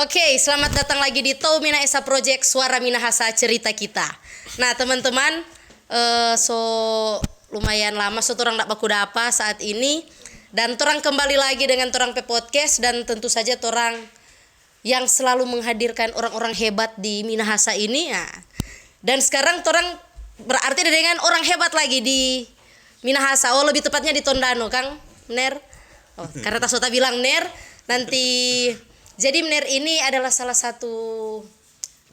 Oke, selamat datang lagi di Tau Mina Esa Project Suara Minahasa Cerita Kita. Nah teman-teman, so lumayan lama so torang ndak baku dapa saat ini. Dan torang kembali lagi dengan torang pe podcast. Dan tentu saja torang yang selalu menghadirkan orang-orang hebat di Minahasa ini. Nah, dan sekarang torang berarti dengan orang hebat lagi di Minahasa. Oh, lebih tepatnya di Tondano, Kang Ner. Oh, karena Tasota bilang Ner, nanti jadi Ner ini adalah salah satu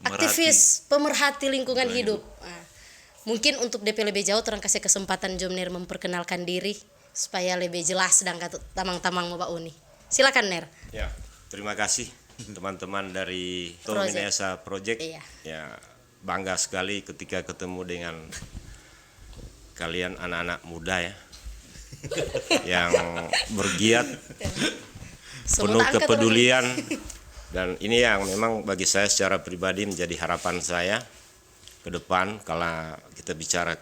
aktivis pemerhati lingkungan hidup. Nah, mungkin untuk DP lebih jauh orang kasih kesempatan Jom Ner memperkenalkan diri supaya lebih jelas dan kata tamang-tamang mau Pak Uni. Silakan Ner. Ya, terima kasih teman-teman dari Tau Mina Esa Project. Iya. Ya, bangga sekali ketika ketemu dengan kalian anak-anak muda ya. Yang bergiat, penuh kepedulian, dan ini yang memang bagi saya secara pribadi menjadi harapan saya ke depan. Kalau kita bicara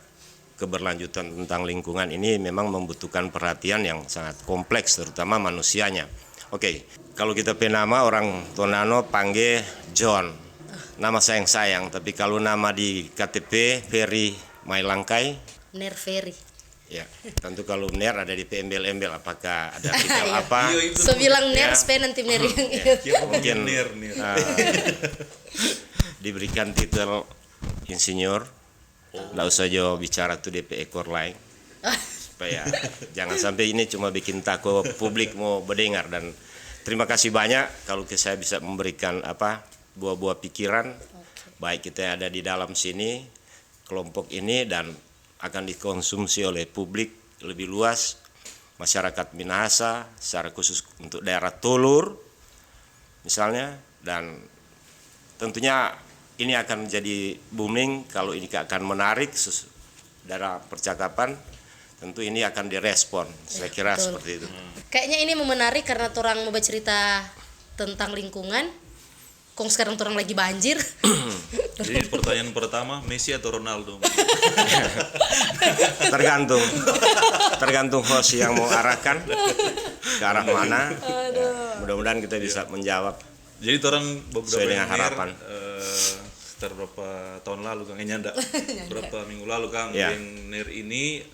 keberlanjutan tentang lingkungan, ini memang membutuhkan perhatian yang sangat kompleks, terutama manusianya. Oke, kalau kita nama orang Tondano panggil John, nama sayang-sayang, tapi kalau nama di KTP Ferry Mailangkai, Ner Ferry. ya, tentu kalau Ner ada di embel-embel, apakah ada artikel apa? So bilang Ner supaya nanti Ner yang Mungkin diberikan titel insinyur, nggak usah jauh bicara tuh DP ekor lain, supaya jangan sampai ini cuma bikin takut publik mau mendengar. Dan terima kasih banyak kalau saya bisa memberikan buah-buah pikiran, baik kita yang ada di dalam sini, kelompok ini, dan akan dikonsumsi oleh publik lebih luas, masyarakat Minahasa, secara khusus untuk daerah Tulur misalnya. Dan tentunya ini akan menjadi booming kalau ini akan menarik dalam percakapan, tentu ini akan direspon, saya kira betul. Seperti itu. Kayaknya ini menarik karena orang mau bercerita tentang lingkungan. Kong sekarang orang lagi banjir. Jadi pertanyaan pertama, Messi atau Ronaldo? Tergantung host yang mau arahkan ke arah mana. Ya, mudah-mudahan kita bisa menjawab. Jadi orang beberapa dengan harapan. Sekitar berapa tahun lalu Kang nyanda berapa minggu lalu Kang yang Ner ini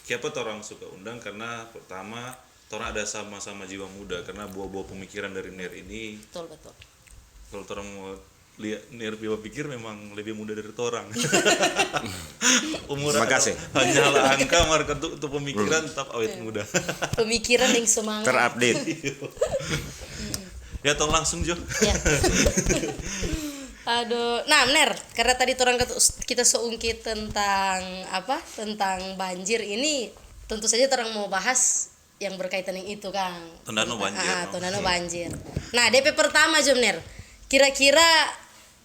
siapa orang suka undang karena pertama orang ada sama-sama jiwa muda, karena buah-buah pemikiran dari Ner ini betul. Kalau orang mau lihat Ner pikir memang lebih muda dari orang. Umur makasih. Hanya angka market untuk pemikiran tetap awet muda. Pemikiran yang semangat. Terupdate. Ya tolong langsung Jo. Ya. Aduh, nah Ner, karena tadi orang kita seungkit tentang tentang banjir ini, tentu saja orang mau bahas yang berkaitan dengan itu Kang. Tondano banjir. Tondano banjir. Nah, DP pertama Jom Ner. Kira-kira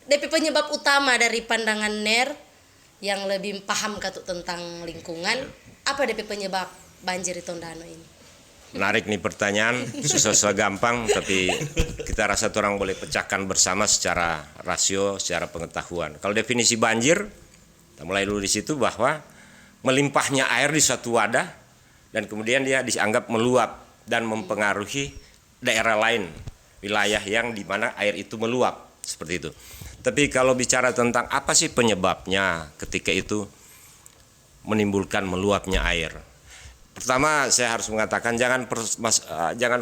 DP penyebab utama dari pandangan Ner yang lebih paham tentang lingkungan, apa DP penyebab banjir di Tondano ini? Menarik nih pertanyaan, susah gampang, tapi kita rasa orang boleh pecahkan bersama secara rasio, secara pengetahuan. Kalau definisi banjir, kita mulai dulu di situ bahwa melimpahnya air di suatu wadah dan kemudian dia dianggap meluap dan mempengaruhi daerah lain, wilayah yang di mana air itu meluap, seperti itu. Tapi kalau bicara tentang apa sih penyebabnya ketika itu menimbulkan meluapnya air, pertama saya harus mengatakan jangan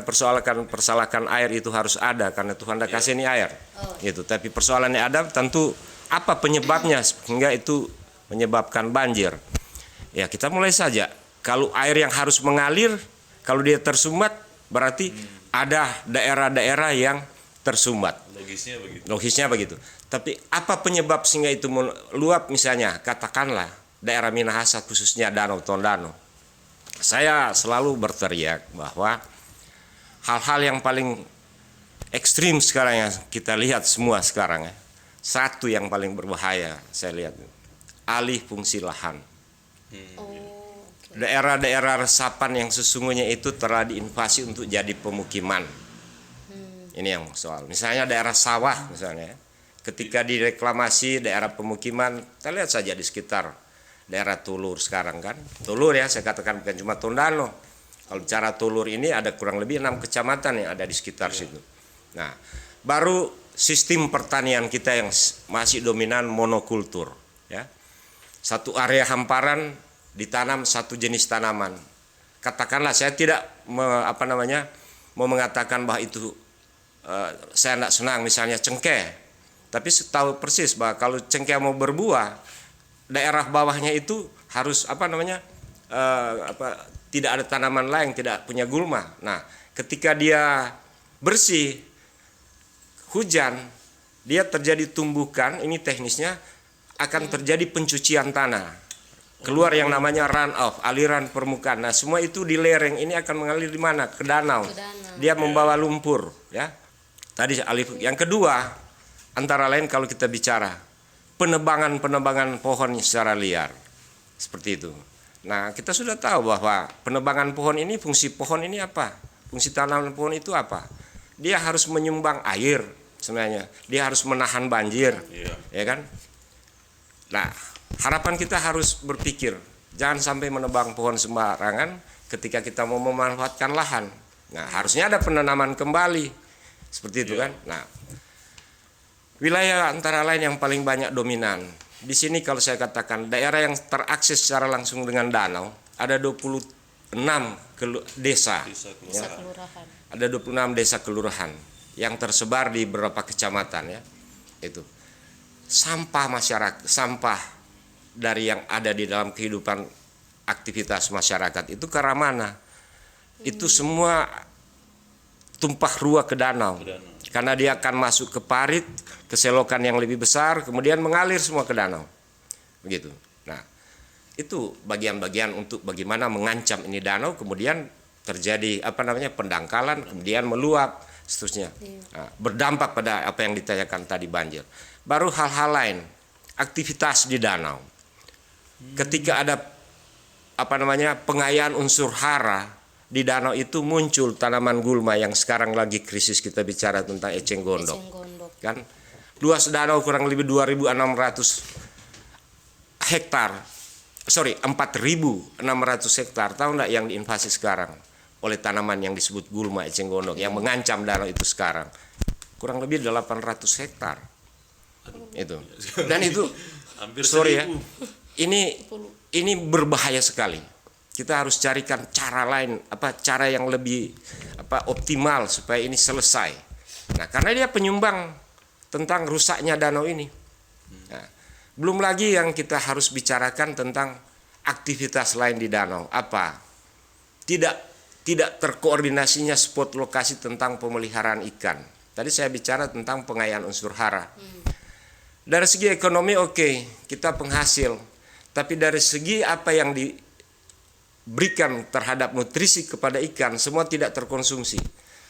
persalahkan air itu harus ada karena Tuhan dah kasih ini air, gitu. Tapi persoalannya ada tentu apa penyebabnya sehingga itu menyebabkan banjir. Ya kita mulai saja, kalau air yang harus mengalir, kalau dia tersumbat berarti ada daerah-daerah yang tersumbat. Logisnya begitu. Tapi apa penyebab sehingga itu meluap, misalnya katakanlah daerah Minahasa khususnya Danau Tondano. Saya selalu berteriak bahwa hal-hal yang paling ekstrim sekarang yang kita lihat semua sekarang ya. Satu yang paling berbahaya saya lihat, alih fungsi lahan. Daerah-daerah resapan yang sesungguhnya itu telah diinvasi untuk jadi pemukiman. Ini yang soal. Misalnya daerah sawah misalnya, ketika direklamasi daerah pemukiman, kita lihat saja di sekitar daerah Tulur sekarang kan. Tulur ya, saya katakan bukan cuma Tondano. Kalau bicara Tulur ini ada kurang lebih 6 kecamatan yang ada di sekitar situ. Nah, baru sistem pertanian kita yang masih dominan monokultur, ya. Satu area hamparan ditanam satu jenis tanaman. Katakanlah saya tidak mau mengatakan bahwa itu saya tidak senang misalnya cengkeh, tapi tahu persis bahwa kalau cengkeh mau berbuah, daerah bawahnya itu harus tidak ada tanaman lain, tidak punya gulma. Nah, ketika dia bersih, hujan, dia terjadi tumbukan, ini teknisnya akan terjadi pencucian tanah. Keluar yang namanya run off, aliran permukaan. Nah, semua itu di lereng ini akan mengalir di mana? Ke danau. Dia membawa lumpur, ya. Tadi yang kedua, antara lain kalau kita bicara penebangan pohon secara liar. Seperti itu. Nah, kita sudah tahu bahwa penebangan pohon ini, fungsi pohon ini apa? Fungsi tanaman pohon itu apa? Dia harus menyumbang air sebenarnya. Dia harus menahan banjir. Ya kan? Nah, harapan kita harus berpikir, jangan sampai menebang pohon sembarangan ketika kita mau memanfaatkan lahan. Nah, harusnya ada penanaman kembali. Seperti itu kan? Nah, wilayah antara lain yang paling banyak dominan. Di sini kalau saya katakan daerah yang terakses secara langsung dengan danau ada 26 desa. Ya. Ada 26 desa kelurahan yang tersebar di beberapa kecamatan, ya. Itu. Sampah masyarakat, sampah dari yang ada di dalam kehidupan aktivitas masyarakat itu ke arah mana? Itu semua tumpah ruah ke danau. Karena dia akan masuk ke parit, ke selokan yang lebih besar, kemudian mengalir semua ke danau. Begitu. Nah, itu bagian-bagian untuk bagaimana mengancam ini danau, kemudian terjadi pendangkalan, kemudian meluap, seterusnya. Nah, berdampak pada apa yang ditanyakan tadi, banjir. Baru hal-hal lain, aktivitas di danau. Ketika ada pengayaan unsur hara di danau itu muncul tanaman gulma yang sekarang lagi krisis, kita bicara tentang eceng gondok. Kan? Luas danau kurang lebih 4.600 hektar. Tahu enggak yang diinvasi sekarang oleh tanaman yang disebut gulma eceng gondok yang mengancam danau itu sekarang? Kurang lebih 800 hektar. Itu. Dan itu hampir ini berbahaya sekali. Kita harus carikan cara lain, cara yang lebih optimal supaya ini selesai. Nah, karena dia penyumbang tentang rusaknya danau ini. Nah, belum lagi yang kita harus bicarakan tentang aktivitas lain di danau. Apa? Tidak terkoordinasinya spot lokasi tentang pemeliharaan ikan. Tadi saya bicara tentang pengayaan unsur hara. Dari segi ekonomi oke, kita penghasil. Tapi dari segi apa yang diberikan terhadap nutrisi kepada ikan, semua tidak terkonsumsi.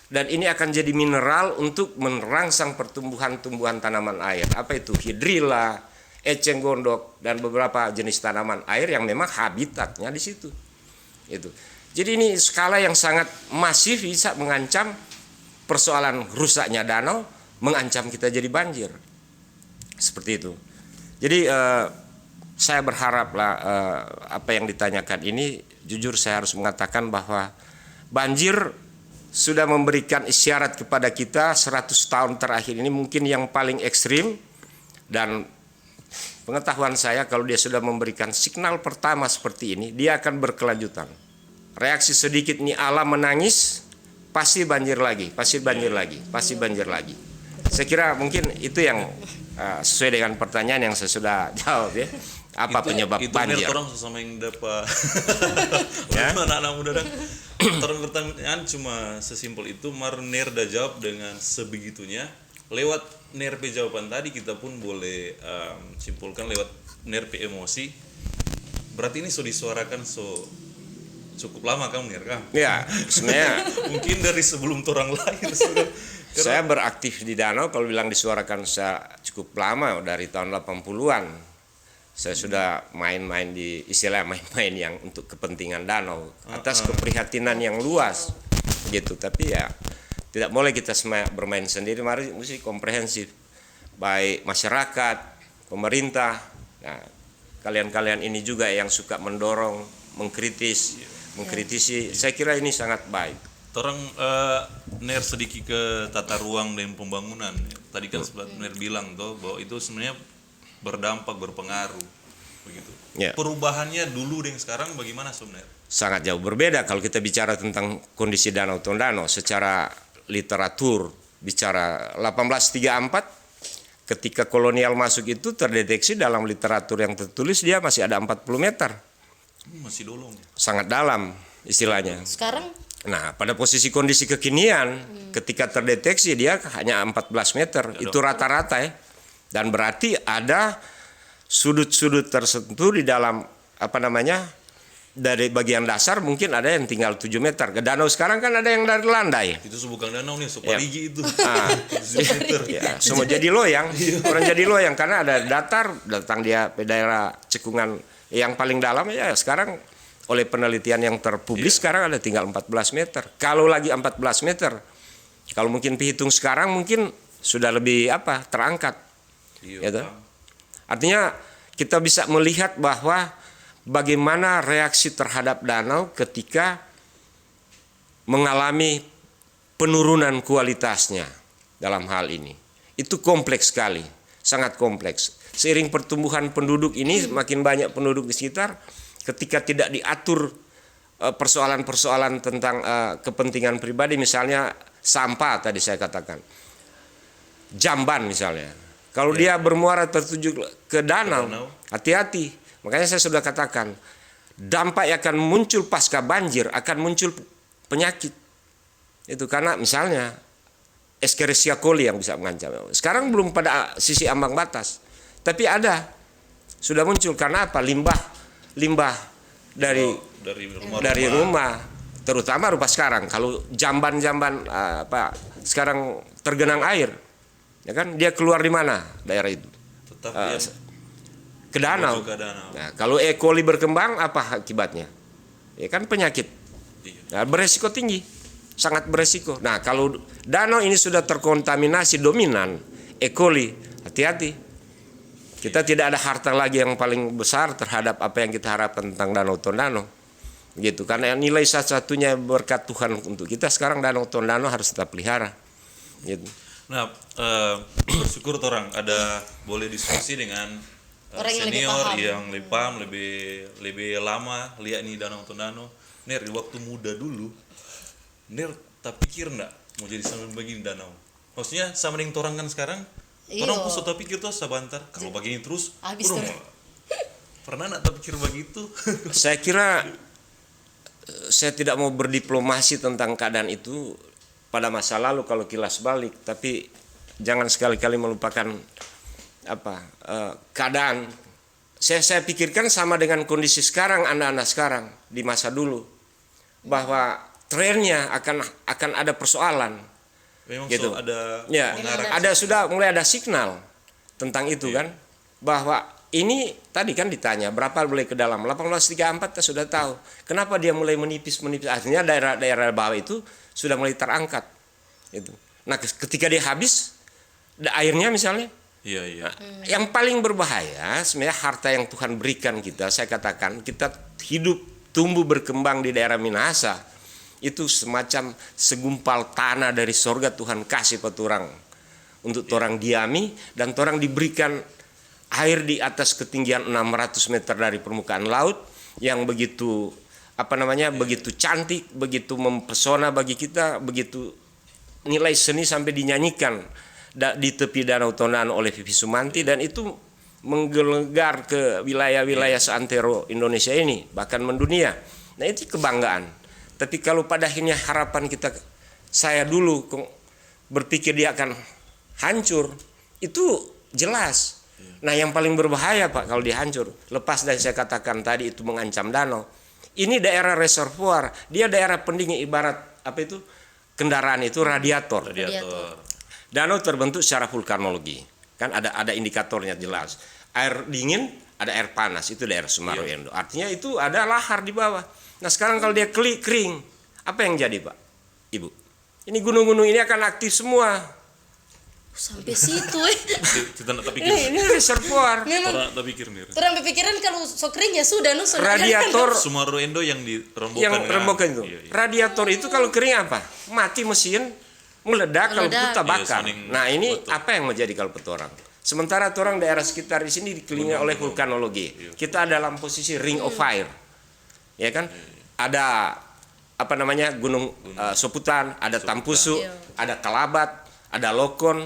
Dan ini akan jadi mineral untuk merangsang pertumbuhan-tumbuhan tanaman air. Apa itu? Hidrilla, eceng gondok, dan beberapa jenis tanaman air yang memang habitatnya di situ. Itu. Jadi ini skala yang sangat masif, bisa mengancam persoalan rusaknya danau, mengancam kita jadi banjir. Seperti itu. Jadi saya berharaplah apa yang ditanyakan ini, jujur saya harus mengatakan bahwa banjir sudah memberikan isyarat kepada kita 100 tahun terakhir ini mungkin yang paling ekstrim, dan pengetahuan saya kalau dia sudah memberikan signal pertama seperti ini, dia akan berkelanjutan. Reaksi sedikit nih alam menangis, pasti banjir lagi, pasti banjir lagi, pasti banjir lagi. Saya kira mungkin itu yang sesuai dengan pertanyaan yang saya sudah jawab, ya. Apa penyebab banjir? Itu orang sama yang dapat anak-anak muda dan orang pertanyaan cuma sesimpel itu. Ner dah jawab dengan sebegitunya. Lewat nerpe jawaban tadi kita pun boleh simpulkan lewat nerpe emosi. Berarti ini disuarakan cukup lama kamu Ner kan? Ya, sebenarnya mungkin dari sebelum orang lahir sudah. Saya beraktif di danau kalau bilang disuarakan saya cukup lama, dari tahun 80-an. Saya sudah main-main yang untuk kepentingan danau atas keprihatinan yang luas gitu. Tapi ya tidak boleh kita bermain sendiri, mesti komprehensif, baik masyarakat, pemerintah. Nah, kalian-kalian ini juga yang suka mendorong, mengkritisi, saya kira ini sangat baik. Torang Ner sedikit ke tata ruang dan pembangunan. Tadi kan Ner bilang tuh bahwa itu sebenarnya berdampak, berpengaruh begitu. Ya. Perubahannya dulu dengan sekarang bagaimana sebenarnya? Sangat jauh berbeda kalau kita bicara tentang kondisi Danau Tondano secara literatur. Bicara 1834 ketika kolonial masuk itu terdeteksi dalam literatur yang tertulis dia masih ada 40 meter. Masih dolong ya. Sangat dalam istilahnya. Sekarang Nah, pada posisi kondisi kekinian ketika terdeteksi dia hanya 14 meter. Itu rata-rata ya. Dan berarti ada sudut-sudut tertentu di dalam dari bagian dasar mungkin ada yang tinggal 7 meter. Ke danau sekarang kan ada yang dari landai. Itu bukan danau nih, Soparigi itu. Ya, semua jadi loyang. Orang jadi loyang karena ada datang dia ke daerah cekungan yang paling dalam ya sekarang oleh penelitian yang terpublis sekarang ada tinggal 14 meter. Kalau lagi 14 meter, kalau mungkin dihitung sekarang mungkin sudah lebih terangkat. Gitu. Artinya kita bisa melihat bahwa bagaimana reaksi terhadap danau ketika mengalami penurunan kualitasnya dalam hal ini. Itu kompleks sekali, sangat kompleks. Seiring pertumbuhan penduduk ini makin banyak penduduk di sekitar, ketika tidak diatur persoalan-persoalan tentang kepentingan pribadi, misalnya sampah tadi saya katakan, jamban misalnya, kalau dia bermuara tertuju ke danau, hati-hati. Makanya saya sudah katakan, dampak yang akan muncul pasca banjir akan muncul penyakit. Itu karena misalnya Escherichia coli yang bisa mengancam. Sekarang belum pada sisi ambang batas, tapi sudah muncul karena apa? Limbah dari rumah, terutama rumah sekarang. Kalau jamban-jamban sekarang tergenang air, ya kan dia keluar di mana daerah itu? Tetap ke danau. Nah, kalau E. coli berkembang apa akibatnya? Ya kan penyakit. Nah, beresiko tinggi, sangat beresiko. Nah, kalau danau ini sudah terkontaminasi dominan E. coli, hati-hati. Kita tidak ada harta lagi yang paling besar terhadap apa yang kita harapkan tentang Danau Tondano. Gitu. Karena nilai satu-satunya berkat Tuhan untuk kita sekarang Danau Tondano harus tetap pelihara. Gitu. Nah, bersyukur orang ada boleh diskusi dengan orang senior yang lebih paham, lebih lama lihat nih Danau Tondano. Ner, di waktu muda dulu, Ner tak pikir enggak mau jadi sama begini danau. Maksudnya sama dengan orang kan sekarang, orang pun tak pikir tuh sebentar kalau begini terus, pernah enggak tak pikir begitu? Saya kira saya tidak mau berdiplomasi tentang keadaan itu pada masa lalu kalau kilas balik, tapi jangan sekali-kali melupakan keadaan. Saya pikirkan sama dengan kondisi sekarang, anak-anak sekarang di masa dulu, bahwa trennya akan ada persoalan. Memang gitu. Sudah mulai ada signal tentang itu kan, bahwa ini tadi kan ditanya berapa boleh ke dalam 1834 kita sudah tahu kenapa dia mulai menipis, artinya daerah bawah itu sudah mulai terangkat itu. Nah, ketika dia habis airnya misalnya, yang paling berbahaya sebenarnya harta yang Tuhan berikan kita. Saya katakan kita hidup tumbuh berkembang di daerah Minahasa itu semacam segumpal tanah dari sorga Tuhan kasih pada orang untuk orang diami, dan orang diberikan air di atas ketinggian 600 meter dari permukaan laut yang begitu begitu cantik, begitu mempesona bagi kita, begitu nilai seni sampai dinyanyikan di tepi Danau Tondano oleh Vivi Sumanti, dan itu menggelegar ke wilayah-wilayah seantero Indonesia ini, bahkan mendunia. Nah, itu kebanggaan. Tapi kalau pada akhirnya harapan kita, saya dulu berpikir dia akan hancur, itu jelas. Nah, yang paling berbahaya Pak kalau dihancur, lepas dari saya katakan tadi itu mengancam danau. Ini daerah reservoir, dia daerah pendingin, ibarat kendaraan itu radiator. Danau terbentuk secara vulkanologi, kan ada indikatornya jelas. Air dingin, ada air panas, itu daerah Semeru Endo. Artinya itu ada lahar di bawah. Nah, sekarang kalau dia kering, apa yang jadi Pak, Ibu? Ini gunung-gunung ini akan aktif semua. Sampai situ Kita nak pikir. Ini reservoir. Memang Orang tak pikir nih. orang berpikiran kalau so kering ya sudah no so Radiator Semua Roendo yang dirembukan. yang kan? rembukan itu. Iya, iya. Radiator itu kalau kering apa? Mati mesin, meledak kalau Meledak. itu bakar. Iya, saling Nah, ini betul. apa yang menjadi kalau petorang? Sementara orang daerah sekitar di sini dikelilingi oleh vulkanologi. Kita dalam posisi ring of fire. Ya kan? Ada apa namanya? Gunung Soputan, ada Tampusu, Iya. ada Kalabat, ada Lokon,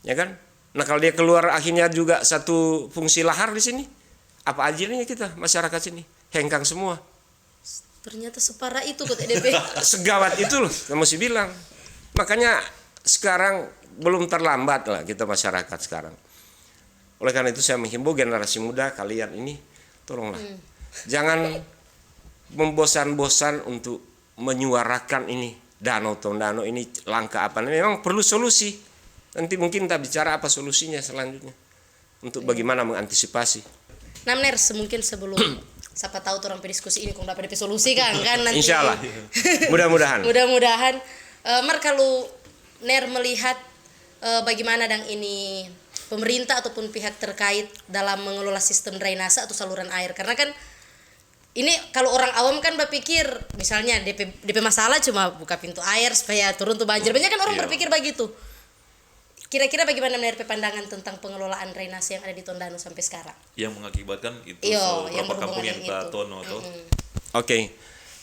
ya kan? Nah, kalau dia keluar akhirnya juga satu fungsi lahar di sini. Apa ajarnya kita masyarakat sini? Hengkang semua. ternyata separah itu kok TDP. Segawat itu loh, kamu mesti bilang. Makanya sekarang belum terlambat lah kita masyarakat sekarang. Oleh karena itu saya menghimbau generasi muda kalian ini, tolonglah. Jangan membosan-bosan untuk menyuarakan ini. Danau Tondano ini langkah apa? Memang perlu solusi. Nanti mungkin kita bicara apa solusinya selanjutnya. Untuk bagaimana mengantisipasi. Namner mungkin sebelum siapa tahu orang berdiskusi ini kok dapat solusi kan nanti. Insya Allah. Mudah-mudahan. Mudah-mudahan. Mar kalau Ner melihat bagaimana dan ini pemerintah ataupun pihak terkait dalam mengelola sistem drainase atau saluran air, karena kan ini kalau orang awam kan berpikir misalnya DP masalah cuma buka pintu air supaya turun tuh banjir, banyak kan orang berpikir begitu. Kira-kira bagaimana menurut pandangan tentang pengelolaan drainase yang ada di Tondano sampai sekarang? Yang mengakibatkan itu Yang berapa kampung berhubungan yang dengan tak itu. tono tuh. Oke,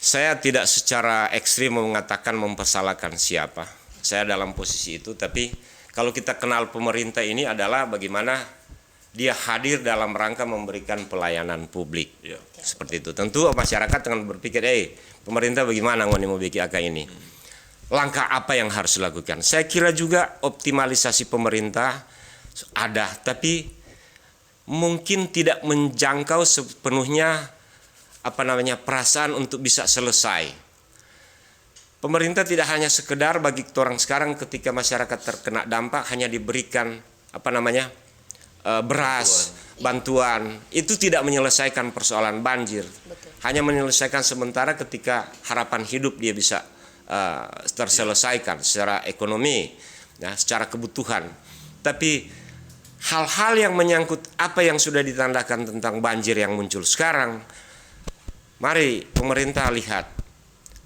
saya tidak secara ekstrim mengatakan mempersalahkan siapa. Saya dalam posisi itu, tapi kalau kita kenal pemerintah ini adalah bagaimana dia hadir dalam rangka memberikan pelayanan publik. Iya. Seperti itu. Tentu masyarakat akan berpikir, pemerintah bagaimana ngoni mau bikin AK ini? Langkah apa yang harus dilakukan? Saya kira juga optimalisasi pemerintah ada, tapi mungkin tidak menjangkau sepenuhnya perasaan untuk bisa selesai. Pemerintah tidak hanya sekedar bagi orang sekarang ketika masyarakat terkena dampak hanya diberikan beras, bantuan. Itu tidak menyelesaikan persoalan banjir. Betul. Hanya menyelesaikan sementara ketika harapan hidup dia bisa terselesaikan secara ekonomi, ya, secara kebutuhan. Tapi hal-hal yang menyangkut apa yang sudah ditandakan tentang banjir yang muncul sekarang, mari pemerintah lihat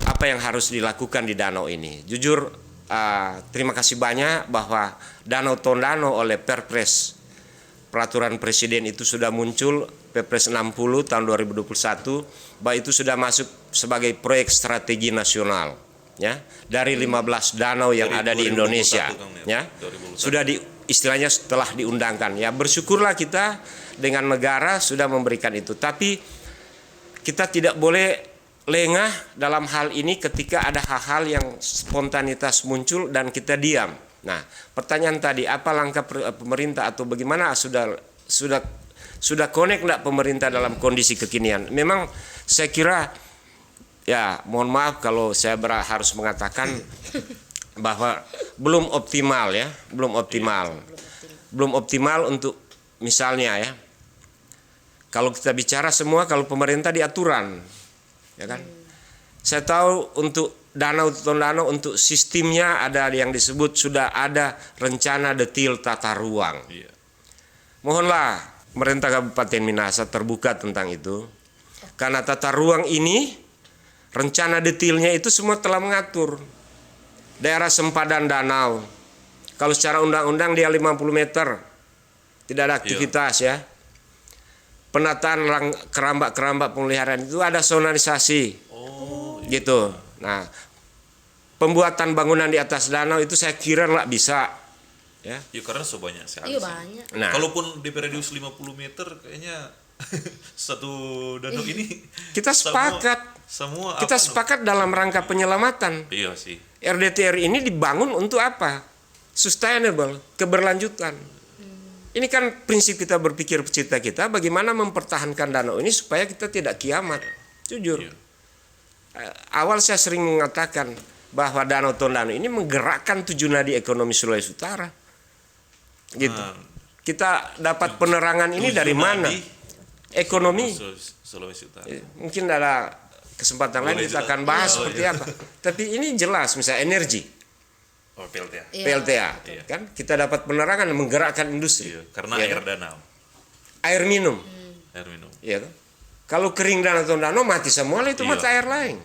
apa yang harus dilakukan di danau ini. Jujur, terima kasih banyak bahwa Danau Tondano oleh Perpres peraturan presiden itu sudah muncul, Perpres 60 tahun 2021, bahwa itu sudah masuk sebagai proyek strategi nasional. Ya, dari 15 danau yang ada di Indonesia, ya, sudah istilahnya setelah diundangkan. Ya, bersyukurlah kita dengan negara sudah memberikan itu. Tapi kita tidak boleh lengah dalam hal ini ketika ada hal-hal yang spontanitas muncul dan kita diam. Nah, pertanyaan tadi, apa langkah pemerintah atau bagaimana sudah connect enggak pemerintah dalam kondisi kekinian? Memang saya kira, ya, mohon maaf kalau saya harus mengatakan bahwa belum optimal, ya, belum optimal untuk misalnya, ya, kalau kita bicara semua kalau pemerintah diaturan, ya kan, saya tahu untuk Danau Tondano untuk sistemnya ada yang disebut sudah ada rencana detail tata ruang. Iya. Mohonlah pemerintah Kabupaten Minahasa terbuka tentang itu, karena tata ruang ini rencana detailnya itu semua telah mengatur daerah sempadan danau. Kalau secara undang-undang dia 50 meter, tidak ada aktivitas, ya. Penataan kerambak-kerambak pemeliharaan itu ada zonalisasi, gitu. Nah, pembuatan bangunan di atas danau itu saya kira nggak bisa, ya. Ya karena sebanyak sekali. Iya banyak. Nah, Kalaupun di radius 50 meter kayaknya satu danau ini kita sepakat. semua Kita sepakat dalam rangka penyelamatan. Iya sih. RDTR ini dibangun untuk apa? Sustainable, keberlanjutan. Ini kan prinsip kita berpikir pecinta kita, bagaimana mempertahankan danau ini supaya kita tidak kiamat. Jujur. Iya. Awal saya sering mengatakan bahwa Danau Tondano ini menggerakkan 7 nadi ekonomi Sulawesi Utara. Gitu. Kita dapat penerangan ini dari mana? Ekonomi. Sulawesi Utara. Mungkin ada kesempatan lain kita akan bahas seperti apa. Tapi ini jelas, misalnya energi. Oh, PLTA. Iya. PLTA. Kan kita dapat penerangan menggerakkan industri. Iya, karena Iya air kan? danau, Air minum. air minum. Iya kan? Kalau kering danau mati semua itu Iya. mata air lain.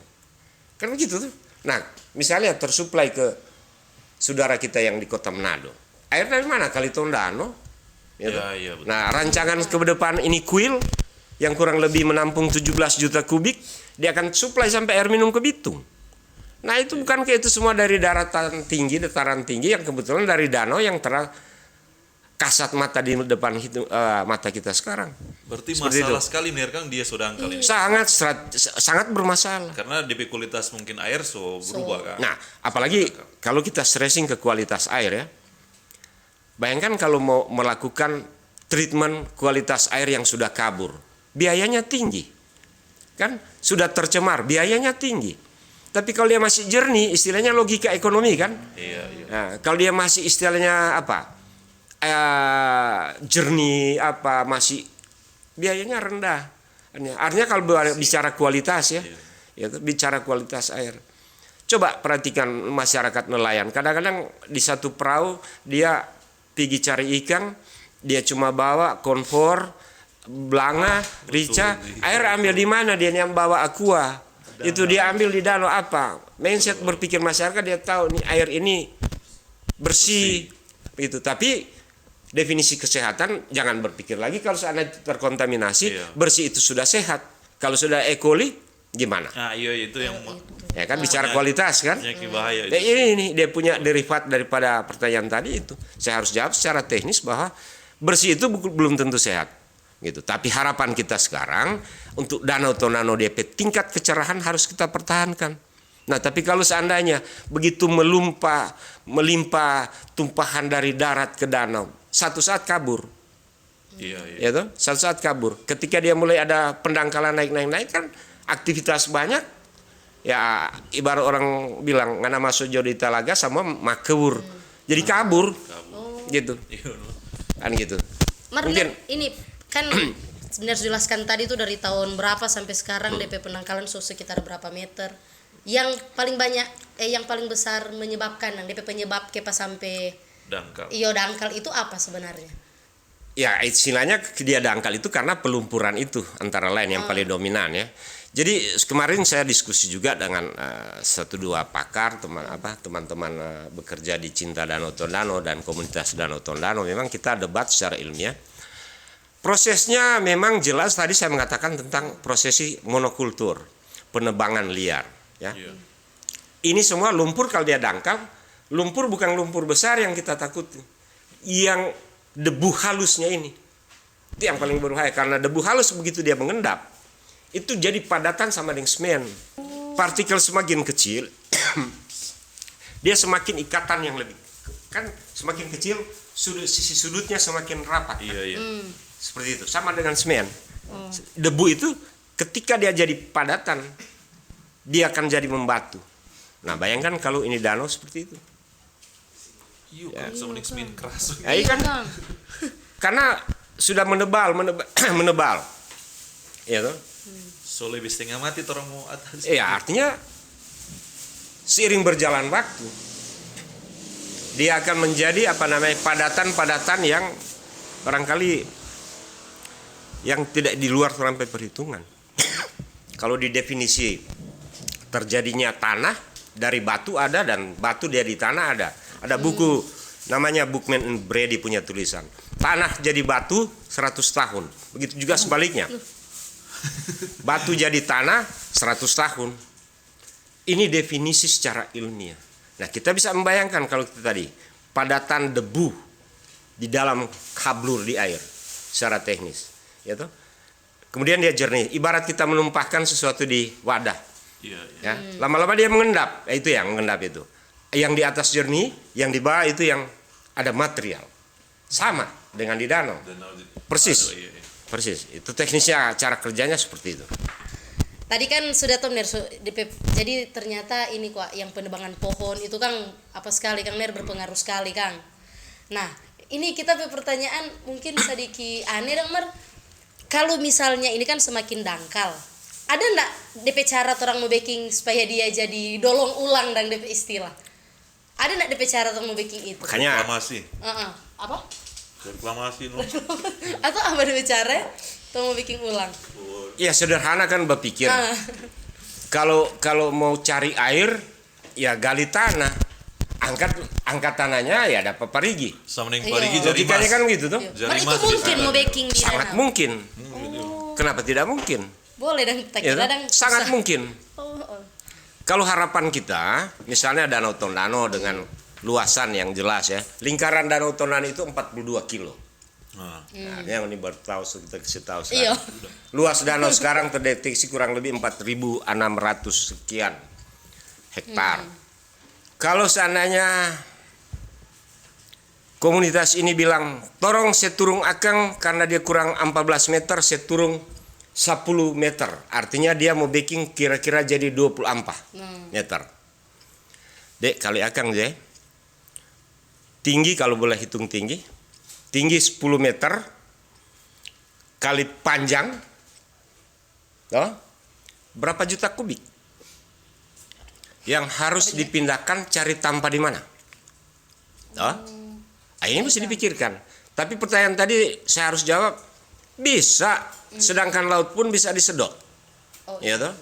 Kan begitu tuh. Nah, misalnya tersuplai ke saudara kita yang di Kota Manado. Air dari mana? Kali Tondano. Ya Iya, kan? iya, betul. Nah, rancangan ke depan ini kuil yang kurang lebih menampung 17 juta kubik, dia akan suplai sampai air minum ke Bitung. Nah, itu bukan kayak itu semua dari daratan tinggi, dataran tinggi yang kebetulan dari danau yang kasat mata di depan mata kita sekarang. Berarti Seperti masalah itu. sekali nih Kang, dia sudah angkal ini. Sangat bermasalah. Karena DP kualitas mungkin air berubah kan. Nah, apalagi kalau kita stressing ke kualitas air ya. Bayangkan kalau mau melakukan treatment kualitas air yang sudah kabur, biayanya tinggi. Kan sudah tercemar, biayanya tinggi. Tapi kalau dia masih jernih, istilahnya logika ekonomi kan. Iya, iya. Nah, kalau dia masih istilahnya apa? Jernih apa masih biayanya rendah. Artinya kalau bicara kualitas ya, bicara kualitas air. Coba perhatikan masyarakat nelayan. Kadang-kadang di satu perahu dia pergi cari ikan, dia cuma bawa konfor, belanga, rica, air ambil di mana? Dia yang bawa aqua. Itu dia ambil di danau apa? Mindset berpikir masyarakat dia tahu nih air ini bersih. Itu. Tapi definisi kesehatan jangan berpikir lagi kalau seandainya terkontaminasi, bersih itu sudah sehat. Kalau sudah E. coli gimana? Nah, iya itu yang Ya kan bicara kualitas kan? penyakit bahaya itu. Ini dia punya derivat daripada pertanyaan tadi itu. Saya harus jawab secara teknis bahwa bersih itu belum tentu sehat. Gitu. Tapi harapan kita sekarang untuk danau Tondano DP tingkat kecerahan harus kita pertahankan. Nah, tapi kalau seandainya begitu melimpah tumpahan dari darat ke danau, satu saat kabur. Iya, iya. Ya toh? Satu saat kabur. Ketika dia mulai ada pendangkalan naik kan aktivitas banyak. Ya ibarat orang bilang ngana masuk jauh di talaga sama makeur. Jadi kabur. Gitu. Kan gitu. Mungkin ini kan sebenarnya jelaskan tadi itu dari tahun berapa sampai sekarang DP penangkalan sekitar berapa meter. Yang paling banyak yang paling besar menyebabkan yang DP penyebab kepa sampai Dangkal. iyo dangkal itu apa sebenarnya? Ya istilahnya dia dangkal itu karena pelumpuran itu antara lain yang paling dominan ya. Jadi kemarin saya diskusi juga dengan 1-2 pakar teman-teman bekerja di Cinta Danau Tondano dan komunitas Danau Tondano. Memang kita debat secara ilmiah. Prosesnya memang jelas tadi saya mengatakan tentang prosesi monokultur, penebangan liar ya. Iya. Ini semua lumpur kalau dia dangkal, lumpur bukan lumpur besar yang kita takuti. Yang debu halusnya ini. Itu yang paling berbahaya karena debu halus begitu dia mengendap itu jadi padatan sama dengan semen. Partikel semakin kecil, dia semakin ikatan yang lebih kan semakin kecil, sisi sudutnya semakin rapat. Iya, iya. Seperti itu, sama dengan semen. Debu itu ketika dia jadi padatan, dia akan jadi membatu. Nah, bayangkan kalau ini danau seperti itu. Iya, kan sama dengan semen keras. Ya, kan? Karena sudah menebal. Ya toh? So lebih setengah mati orang mau atas. Ya artinya seiring berjalan waktu dia akan menjadi padatan-padatan yang barangkali yang tidak di luar sampai perhitungan. Kalau di definisi terjadinya tanah dari batu ada dan batu dia di tanah ada. Ada buku namanya Bookman and Brady punya tulisan. Tanah jadi batu 100 tahun. Begitu juga sebaliknya. Batu jadi tanah 100 tahun. Ini definisi secara ilmiah. Nah, kita bisa membayangkan kalau kita tadi padatan debu di dalam kablur di air secara teknis, ya toh? Kemudian dia jernih. Ibarat kita menumpahkan sesuatu di wadah. Iya, iya. Ya, lama-lama dia mengendap. Itu yang mengendap itu. Yang di atas jernih, yang di bawah itu yang ada material. Sama dengan di danau. Persis. Iya, iya. Persis, itu teknisnya cara kerjanya seperti itu. Tadi kan sudah Tom Ner, jadi ternyata ini kok yang penebangan pohon itu Kang apa sekali Kang Ner berpengaruh sekali Kang. Nah ini kita pertanyaan mungkin sedikit aneh dong Mer. Kalau misalnya ini kan semakin dangkal, ada ndak DP cara orang mau baking supaya dia jadi dolong ulang dan DP istilah? Ada nggak DP cara untuk mau baking itu? Makanya Reklamasi. Apa? Reklamasi no. Atau apa DP cara untuk mau baking ulang? ya sederhana kan berpikir. Ah. Kalau mau cari air ya gali tanah. Angkat tanahnya ya dapat parigi. Sama dengan Iya. parigi jadi Logikanya mas. kan gitu tuh. Jadi Mana itu mas mungkin bisa. mau baking di Sangat danau? mungkin. Kenapa tidak mungkin? Boleh dan kita Ya, kira toh? dan Sangat susah. mungkin. Oh. Kalau harapan kita, misalnya Danau Tondano dengan luasan yang jelas ya, lingkaran Danau Tondano itu 42 kilo. Nah, Nah, yang ini baru tahu kita kasih tahu Iya. sekarang. Luas danau sekarang terdeteksi kurang lebih 4.600 sekian hektar. Kalau seandainya komunitas ini bilang, "Torong seturung akang karena dia kurang 14 meter, seturung 10 meter." Artinya dia mau baking kira-kira jadi 24 meter. Dek, kali akang je. Tinggi kalau boleh hitung tinggi. Tinggi 10 meter kali panjang, oh, berapa juta kubik yang harus dipindahkan, cari tanpa di mana? Oh, ini mesti dipikirkan. Tapi pertanyaan tadi saya harus jawab, bisa, sedangkan laut pun bisa disedot. Oh, Ya toh?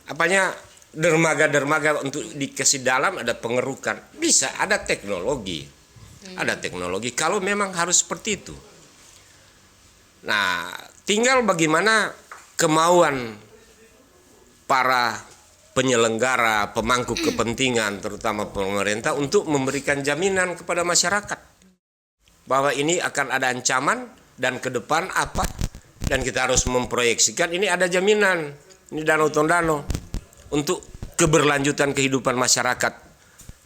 Apanya dermaga-dermaga untuk dikasih dalam ada pengerukan, bisa, ada teknologi. Ada teknologi kalau memang harus seperti itu. Nah, tinggal bagaimana kemauan para penyelenggara, pemangku kepentingan, terutama pemerintah untuk memberikan jaminan kepada masyarakat bahwa ini akan ada ancaman dan ke depan apa, dan kita harus memproyeksikan ini ada jaminan, ini Danau Tondano untuk keberlanjutan kehidupan masyarakat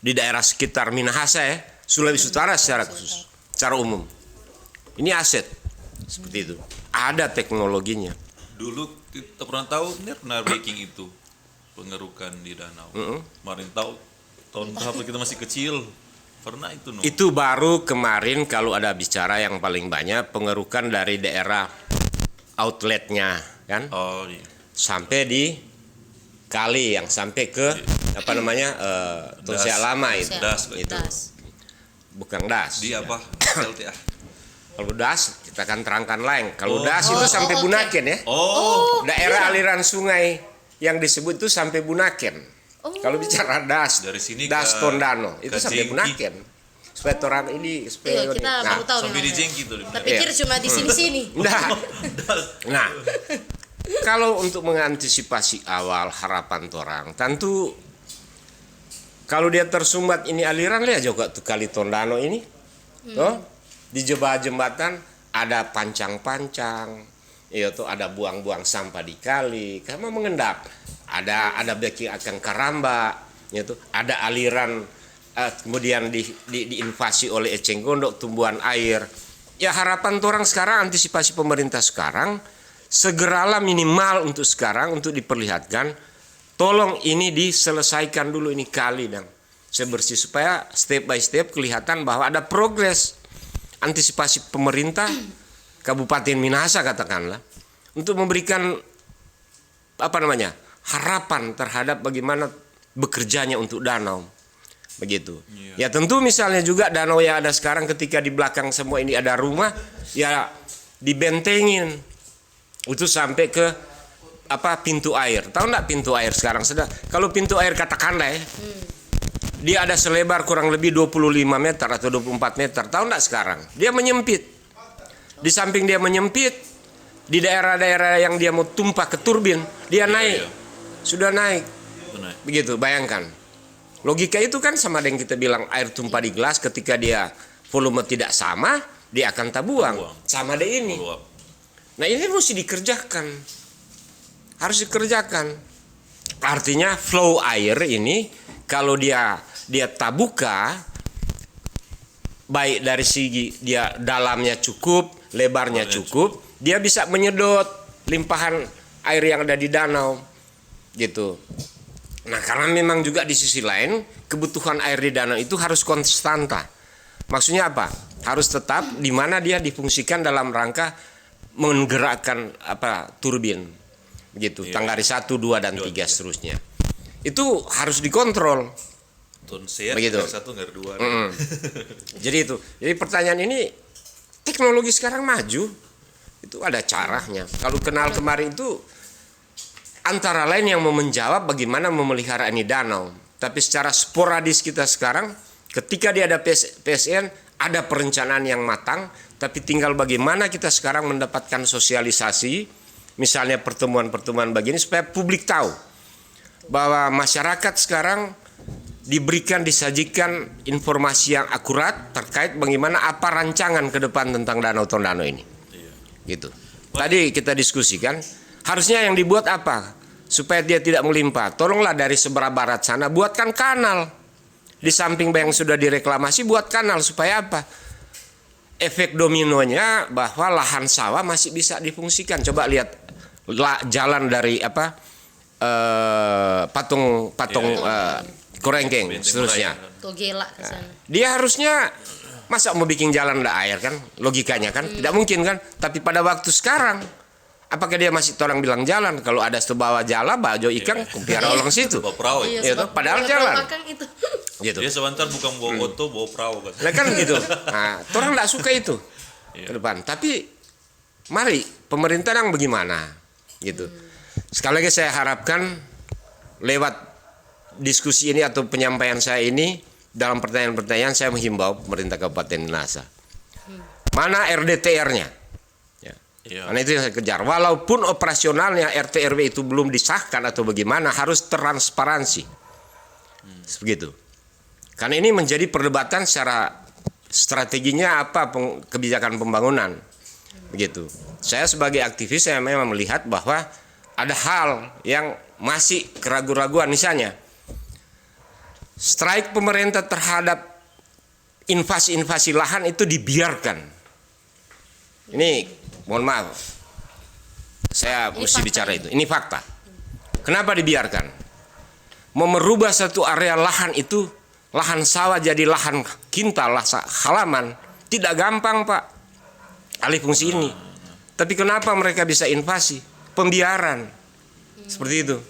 di daerah sekitar Minahasa ya, Sulawesi Utara secara khusus, secara umum. Ini aset seperti itu. Ada teknologinya. dulu kita pernah tahu pernah baking itu pengerukan di danau. Kemarin tahu tahun berapa kita masih kecil. Pernah itu no. Itu baru kemarin kalau ada bicara yang paling banyak pengerukan dari daerah outletnya kan, Oh iya. sampai di kali yang sampai ke apa namanya Tosya Lama itu. Das. Itu. Bukan das. Di apa? LTA. Kalau das kita akan terangkan lain. Kalau das itu sampai oke. Bunaken ya. Oh, Daerah aliran sungai yang disebut itu sampai Bunaken. Kalau bicara das, Dari sini das ke- Tondano itu ke sampai Jengki. Bunaken. Supaya orang ini supaya Iya, kita nah, baru tahu sampai di memang. Jengki tuh. Tak pikir cuma di sini-sini. Nah, kalau untuk mengantisipasi awal harapan torang, tentu kalau dia tersumbat ini aliran lihat juga tuh kali Tondano ini, toh di jembatan ada pancang-pancang, iya tuh ada buang-buang sampah di kali, karena mengendap, ada beki akan karamba, itu ada aliran kemudian diinvasi oleh eceng gondok tumbuhan air. Ya harapan torang sekarang, antisipasi pemerintah sekarang segeralah minimal untuk sekarang untuk diperlihatkan, tolong ini diselesaikan dulu ini kali dan sebersih supaya step by step kelihatan bahwa ada progres antisipasi pemerintah Kabupaten Minahasa katakanlah untuk memberikan apa namanya harapan terhadap bagaimana bekerjanya untuk danau begitu. Ya tentu misalnya juga danau yang ada sekarang ketika di belakang semua ini ada rumah ya dibentengin itu sampai ke apa pintu air. Tahu enggak pintu air sekarang sedang kalau pintu air katakanlah ya, dia ada selebar kurang lebih 25 meter atau 24 meter. Tahu enggak sekarang? Dia menyempit. Di samping dia menyempit, di daerah-daerah yang dia mau tumpah ke turbin, dia naik. iya. Sudah naik. Benar. Begitu, bayangkan. Logika itu kan sama dengan kita bilang air tumpah di gelas ketika dia volume tidak sama, dia akan tabuang. Sama deh ini. Luap. Nah ini mesti dikerjakan. Harus dikerjakan. Artinya flow air ini kalau dia tabuka, baik dari segi dia dalamnya cukup, lebarnya cukup, dia bisa menyedot limpahan air yang ada di danau. Gitu. Nah karena memang juga di sisi lain kebutuhan air di danau itu harus konstanta. Maksudnya apa? Harus tetap di mana dia difungsikan dalam rangka menggerakkan apa turbin. Begitu. Tanggari 1, 2 dan 3 seterusnya. Itu harus dikontrol. Tun share, Begitu. R1, R2. Jadi itu. Jadi pertanyaan ini, teknologi sekarang maju, itu ada caranya. Kalau kenal kemarin itu antara lain yang mau menjawab bagaimana memelihara ini danau. Tapi secara sporadis kita sekarang, ketika dia ada PSN, ada perencanaan yang matang, tapi tinggal bagaimana kita sekarang mendapatkan sosialisasi, misalnya pertemuan-pertemuan begini, supaya publik tahu bahwa masyarakat sekarang disajikan informasi yang akurat terkait bagaimana apa rancangan ke depan tentang Danau Tondano ini. Gitu. Tadi kita diskusikan, harusnya yang dibuat apa? Supaya dia tidak melimpah. Tolonglah dari sebelah barat sana buatkan kanal. Di samping yang sudah direklamasi buat kanal supaya apa? Efek dominonya bahwa lahan sawah masih bisa difungsikan. Coba lihat jalan dari patung Korengkeng seterusnya. Togela ke sana. Dia harusnya masa mau bikin jalan ada air kan? Logikanya kan tidak mungkin kan? Tapi pada waktu sekarang apakah dia masih orang bilang jalan? Kalau ada sebawa jala bajo ikan kumpiara orang situ. Bawa perahu ya. Itu padahal jalan. Itu. Gitu. Dia sebentar bukan bawa oto, bawa perahu kan. Nah, kan gitu. Nah, orang tidak suka itu ke depan. Tapi mari pemerintah yang bagaimana gitu. Sekali lagi saya harapkan lewat diskusi ini atau penyampaian saya ini dalam pertanyaan-pertanyaan saya menghimbau pemerintah Kabupaten Minahasa. Mana RDTR-nya? Ya. Karena itu yang saya kejar. Walaupun operasionalnya RT RW itu belum disahkan atau bagaimana, harus transparansi. Begitu. Karena ini menjadi perdebatan secara strateginya apa kebijakan pembangunan. Begitu. Saya sebagai aktivis saya memang melihat bahwa ada hal yang masih keraguan-raguan, misalnya strike pemerintah terhadap invasi-invasi lahan itu dibiarkan. Ini mohon maaf, saya mesti bicara itu. Ini fakta. Kenapa dibiarkan? Mau merubah satu area lahan itu, lahan sawah jadi lahan kintal, halaman, tidak gampang Pak, alih fungsi ini. Tapi kenapa mereka bisa invasi? Pembiaran. Seperti itu.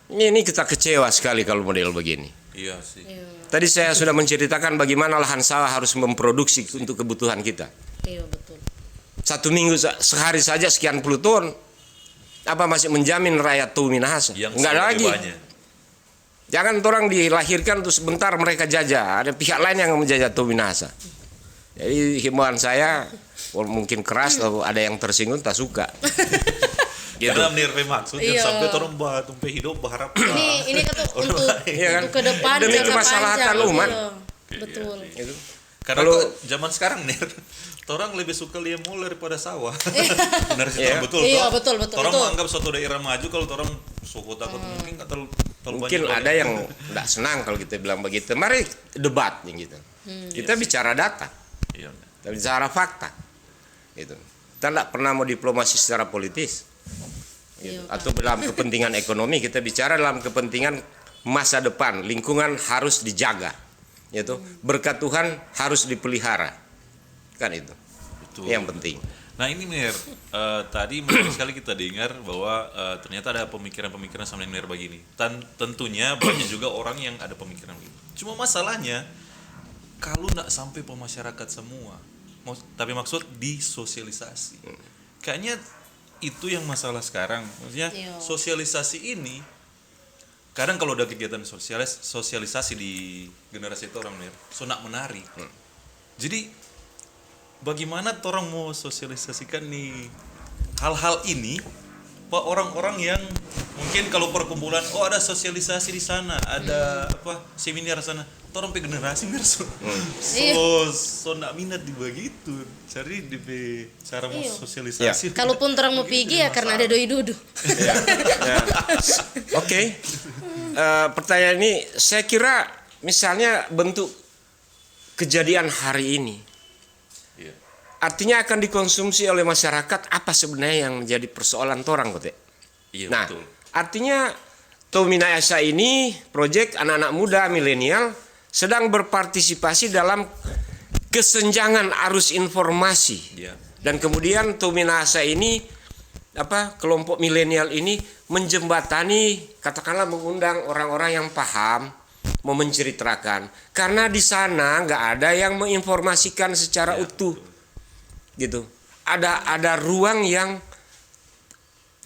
Ini kita kecewa sekali kalau model begini. Iya sih. Tadi saya sudah menceritakan bagaimana lahan sawah harus memproduksi untuk kebutuhan kita. Iya betul. 1 minggu sehari saja sekian puluh ton. Apa masih menjamin rakyat tuh Minahasa? Enggak lagi. Jangan orang dilahirkan terus sebentar mereka jajah. Ada pihak lain yang menjajah tuh Minahasa. Jadi himbauan saya, mungkin keras atau ada yang tersinggung tak suka. Gitu. Karena menirpe maksudnya sampai orang tumpe hidup berharap ini untuk iya kan? ke depan demi jangka kemaslahatan panjang, umat. Betul. Gitu. Karena kalau zaman sekarang nih orang lebih suka lihat mall daripada sawah. Benar sih, betul. Iya, betul. Orang menganggap suatu daerah maju kalau orang suku takut mungkin nggak terlalu mungkin banyak ada yang tidak senang kalau kita bilang begitu. Mari debat gitu. Kita bicara data. Iya. Kita bicara fakta. Gitu. Kita tidak pernah mau diplomasi secara politis. Gitu. Atau dalam kepentingan ekonomi, kita bicara dalam kepentingan masa depan, lingkungan harus dijaga, yaitu berkat Tuhan harus dipelihara, kan itu. Betul. Yang penting. Nah ini Mir, tadi menarik sekali kita dengar bahwa ternyata ada pemikiran-pemikiran sama Mir begini. Tentunya banyak juga orang yang ada pemikiran begini. Cuma masalahnya kalau nggak sampai ke masyarakat semua, tapi maksud disosialisasi. Kayaknya itu yang masalah sekarang, maksudnya sosialisasi ini kadang kalau ada kegiatan sosialisasi di generasi itu orang Mir, nak menarik. Jadi bagaimana orang mau sosialisasikan nih hal-hal ini Pak orang-orang yang mungkin kalau perkumpulan ada sosialisasi di sana, ada seminar sana, orang pe generasi Mir so nak minat di begitu. Cari di cara mau sosialisasi. Kalaupun orang mau pergi ya karena ada doi dudu. Oke. Pertanyaan ini saya kira misalnya bentuk kejadian hari ini. Artinya akan dikonsumsi oleh masyarakat apa sebenarnya yang menjadi persoalan orang kote. Iya, Nah, betul. artinya Minahasa ini proyek anak-anak muda milenial sedang berpartisipasi dalam kesenjangan arus informasi. Iya. Dan kemudian Minahasa ini kelompok milenial ini menjembatani, katakanlah mengundang orang-orang yang paham, mau menceritakan karena di sana nggak ada yang menginformasikan secara utuh, gitu. Ada ruang yang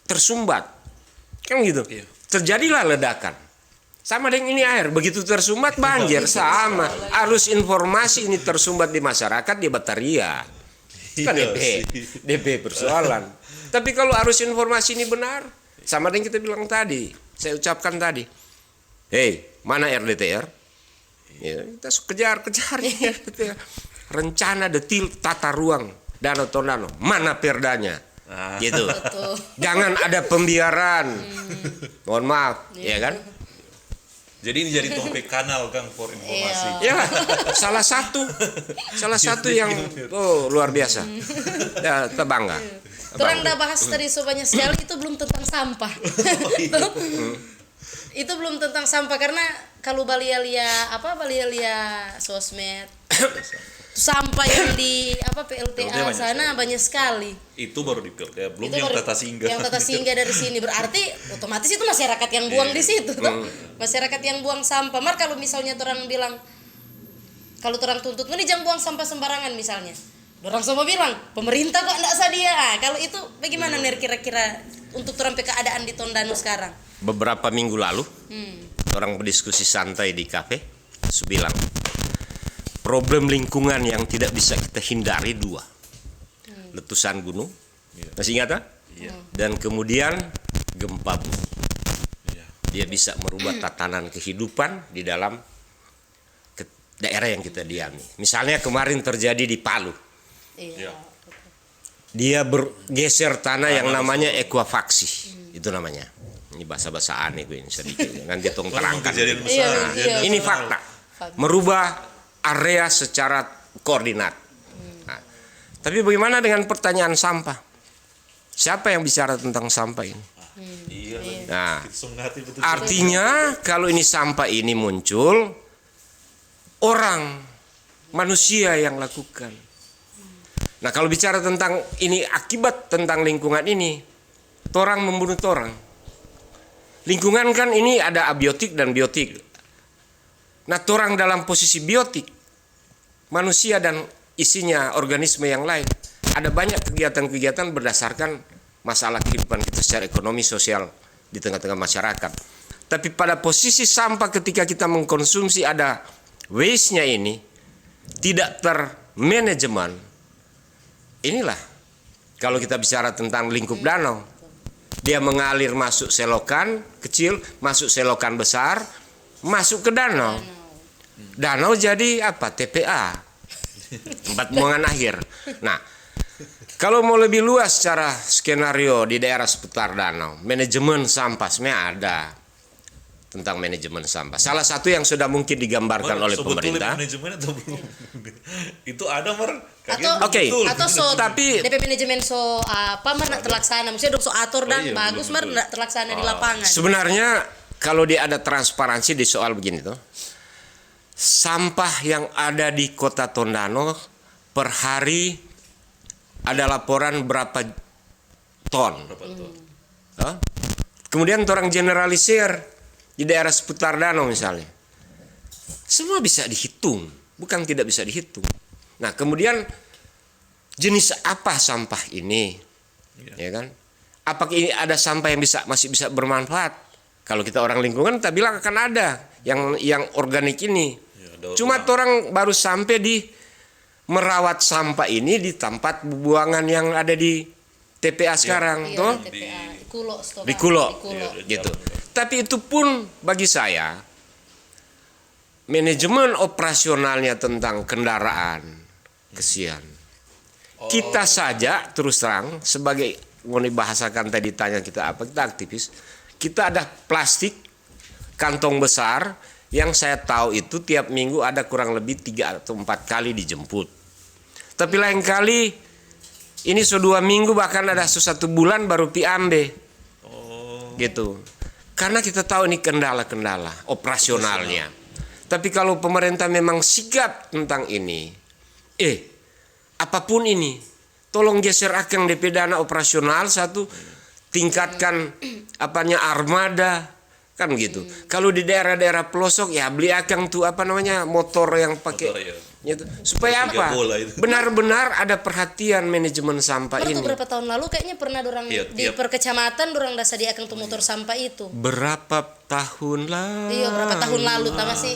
tersumbat, kan gitu. Terjadilah ledakan. Sama dengan ini air, begitu tersumbat banjir, sama. Arus informasi ini tersumbat di masyarakat, di bataria. Kan DP persoalan. Tapi kalau arus informasi ini benar, sama dengan kita bilang tadi, saya ucapkan tadi, hei, mana RDTR? Ya, kita kejar RDTR. Rencana detil tata ruang Danau Tondano, mana perdanya? Gitu. Jangan ada pembiaran. Mohon maaf, ya kan? Jadi ini jadi topik kanal Kang for informasi. Ya, salah satu yang luar biasa. Ya, terbangga. Orang udah bahas tadi banyak sekali, itu belum tentang sampah. Itu belum tentang sampah karena kalau balia-lia sosmed sampah yang di PLTA sana banyak sekali. Itu baru di PLTA, belum Itu yang baru tata singgah. Yang tata singgah dari sini berarti otomatis itu masyarakat yang buang di situ toh. Masyarakat yang buang sampah. Mar kalau misalnya orang bilang kalau orang tuntut ini jangan buang sampah sembarangan misalnya. Orang semua bilang pemerintah kok enggak sadia. Kalau itu bagaimana nih kira-kira untuk orang keadaan di Tondano sekarang? Beberapa minggu lalu orang berdiskusi santai di kafe, bilang problem lingkungan yang tidak bisa kita hindari dua, letusan gunung, masih ingat kan? Dan kemudian gempa bumi. Dia bisa merubah tatanan kehidupan di dalam daerah yang kita diami. Misalnya kemarin terjadi di Palu. Dia bergeser tanah yang namanya ekuafaksi, itu namanya. Ini bahasa aneh gue ini sedikit. Nanti tolong terangkan. Ini fakta. Merubah area secara koordinat. Nah, tapi bagaimana dengan pertanyaan sampah? Siapa yang bicara tentang sampah ini? Nah, artinya kalau ini sampah ini muncul, orang, manusia yang lakukan. Nah, kalau bicara tentang ini akibat tentang lingkungan ini, orang membunuh orang. Lingkungan kan ini ada abiotik dan biotik. Nah, orang dalam posisi biotik, manusia dan isinya organisme yang lain, ada banyak kegiatan-kegiatan berdasarkan masalah kehidupan kita secara ekonomi sosial di tengah-tengah masyarakat. Tapi pada posisi sampah ketika kita mengkonsumsi ada waste-nya ini tidak termanajemen. Inilah kalau kita bicara tentang lingkup danau, dia mengalir masuk selokan kecil, masuk selokan besar, masuk ke danau. Danau jadi apa? TPA, tempat pembuangan akhir. Nah, kalau mau lebih luas secara skenario di daerah seputar danau, manajemen sampah sebenarnya ada tentang manajemen sampah. Salah satu yang sudah mungkin digambarkan oleh pemerintah. Manajemen atau belum? Itu ada tapi DP manajemen nak terlaksana, maksudnya dok atur dan bagus nak terlaksana di lapangan. Sebenarnya kalau dia ada transparansi di soal begini tuh, sampah yang ada di Kota Tondano per hari ada laporan berapa ton. Kemudian orang generalisir di daerah seputar danau misalnya, semua bisa dihitung, bukan tidak bisa dihitung. Nah, kemudian jenis apa sampah ini, ya kan? Apakah ini ada sampah yang masih bisa bermanfaat? Kalau kita orang lingkungan, kita bilang akan ada yang organik ini. Cuma orang baru sampai di merawat sampah ini di tempat pembuangan yang ada di TPA sekarang, toh? Di Kulo, gitu. Tapi itu pun bagi saya manajemen operasionalnya tentang kendaraan kesian. Kita saja terus terang sebagai mau dibahasakan tadi tanya kita apa, kita aktivis, kita ada plastik kantong besar yang saya tahu itu tiap minggu ada kurang lebih 3 atau 4 kali dijemput. Tapi lain kali ini 2 minggu bahkan ada 1 bulan baru piambe. Gitu. Karena kita tahu ini kendala-kendala operasionalnya. Tapi kalau pemerintah memang sigap tentang ini, apapun ini, tolong geser akang DP dana operasional satu, tingkatkan armada, kan gitu. Kalau di daerah-daerah pelosok ya beli akang tuh apa namanya motor yang pakai Motor, ya. gitu. Supaya Tiga apa? bola itu. Benar-benar ada perhatian manajemen sampah Baru ini. tuh berapa tahun lalu kayaknya pernah dorang Iya, di tiap- per kecamatan dorang dasa diakan tuh motor sampah itu. Berapa tahun lalu? Iya, berapa tahun lalu ta masih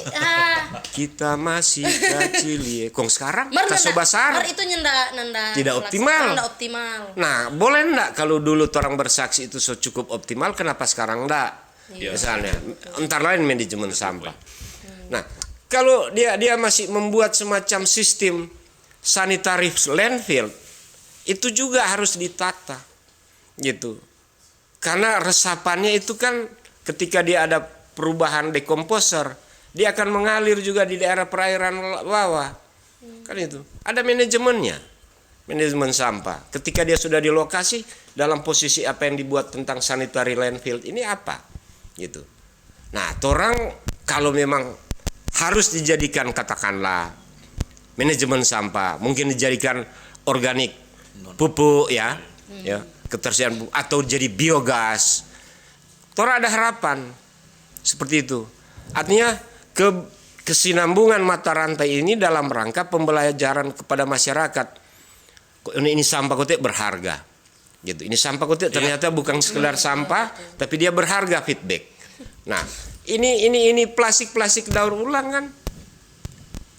Kita masih kecil ya. Kong sekarang Mar kaso nanda- basar. Mar itu nanda Tidak optimal. Nanda optimal. Nah, boleh enggak kalau dulu orang bersaksi itu cukup optimal, kenapa sekarang enggak? Iya. Misalnya, entar lain manajemen sampah. Nah, kalau dia masih membuat semacam sistem sanitary landfill, itu juga harus ditata, gitu. Karena resapannya itu kan ketika dia ada perubahan dekomposer, dia akan mengalir juga di daerah perairan bawah, kan itu. Ada manajemennya, manajemen sampah. Ketika dia sudah di lokasi, dalam posisi apa yang dibuat tentang sanitary landfill ini apa, gitu. Nah, orang kalau memang harus dijadikan katakanlah manajemen sampah, mungkin dijadikan organik pupuk ya, ketersediaan pupuk, atau jadi biogas. Tora ada harapan seperti itu. Artinya kesinambungan mata rantai ini dalam rangka pembelajaran kepada masyarakat. Ini sampah kotek berharga, gitu. Ini sampah kotek ternyata bukan sekedar sampah, tapi dia berharga feedback. Nah, ini plastik daur ulang kan,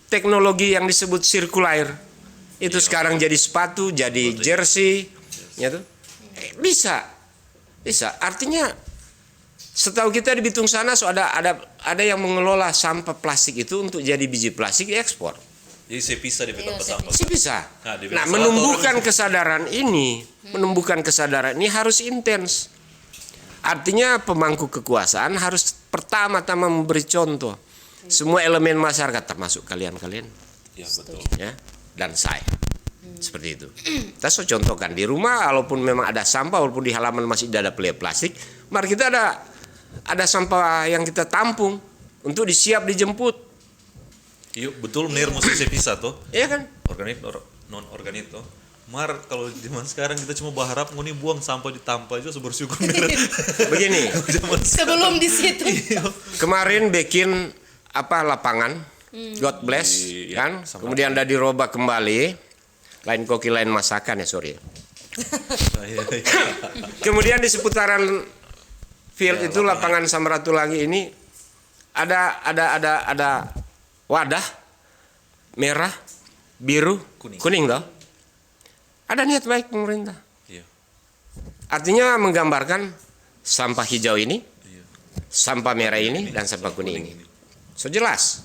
teknologi yang disebut sirkular itu sekarang jadi sepatu, jadi jersey, gitu. Bisa. Artinya setahu kita di Bitung sana ada yang mengelola sampah plastik itu untuk jadi biji plastik diekspor. Jadi saya pisah di tempat sampah. Sih bisa. Nah, menumbuhkan kesadaran ini harus intens. Artinya pemangku kekuasaan harus pertama-tama memberi contoh. Semua elemen masyarakat termasuk kalian. Ya, betul. Ya, dan saya. Seperti itu. Kita contohkan di rumah, walaupun memang ada sampah, walaupun di halaman masih ada plastik, mari kita ada sampah yang kita tampung untuk disiap dijemput. Iya, betul benar mesti saya pisah tuh. Iya kan? Organik non organik tuh. Mar kalau zaman sekarang kita cuma berharap ngoni buang sampah di tampa aja bersyukur. Begini. Sebelum di situ. Kemarin bikin lapangan, God bless, Iya, kan? sama Kemudian ada dirobak kembali, lain koki lain masakan ya sorry. Kemudian di seputaran field itu lapangan Samratulangi ini ada wadah merah, biru, kuning toh. Ada niat baik pemerintah. Iya. Artinya menggambarkan sampah hijau ini, sampah merah ini, dan sampah kuning ini. So jelas.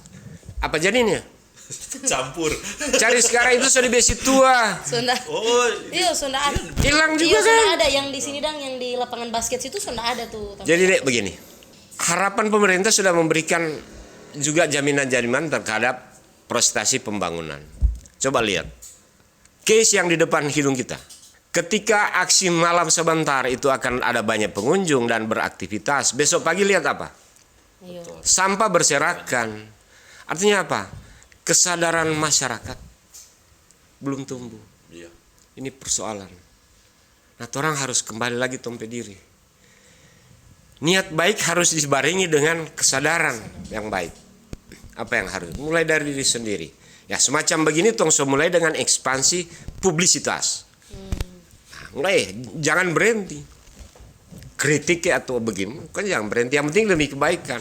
Apa jadinya? Campur. Cari sekarang itu sudah besi tua. Sudah. Oh, Iya, sudah ada. Hilang juga Iya, kan? sudah ada yang di sini yang di lapangan basket situ sudah ada tuh. Jadi Dek, begini. Harapan pemerintah sudah memberikan juga jaminan-jaminan terhadap prestasi pembangunan. Coba lihat. Case yang di depan hidung kita. Ketika aksi malam sebentar itu akan ada banyak pengunjung dan beraktivitas. Besok pagi lihat apa? Iya. Sampah berserakan. Artinya apa? Kesadaran masyarakat belum tumbuh. iya. Ini persoalan. Nah, orang harus kembali lagi tompe diri. Niat baik harus dibarengi dengan kesadaran yang baik. Apa yang harus? Mulai dari diri sendiri. Ya, semacam begini so mulai dengan ekspansi publisitas. Nah, mulai, jangan berhenti. Kritik atau begini, kan jangan berhenti. Yang penting demi kebaikan.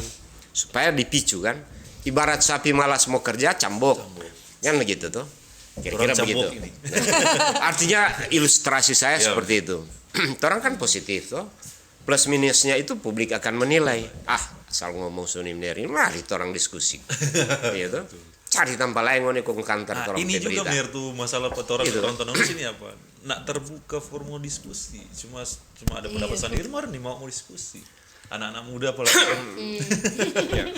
Supaya dipicu kan. Ibarat sapi malas mau kerja, cambok. Kan begitu tuh. Kira-kira begitu. Artinya ilustrasi saya seperti itu. Orang kan positif tuh. Plus minusnya itu publik akan menilai. Asal ngomong Sunimneri, mari orang diskusi. Gitu. Cari tanpa lain ngone kong kantor orang ini juga berita. mir tuh masalah orang Gitu. tonton di sini apa? Nak terbuka forum diskusi. Cuma ada pendapat sendiri mar nih mau diskusi. Anak-anak muda apalagi kan.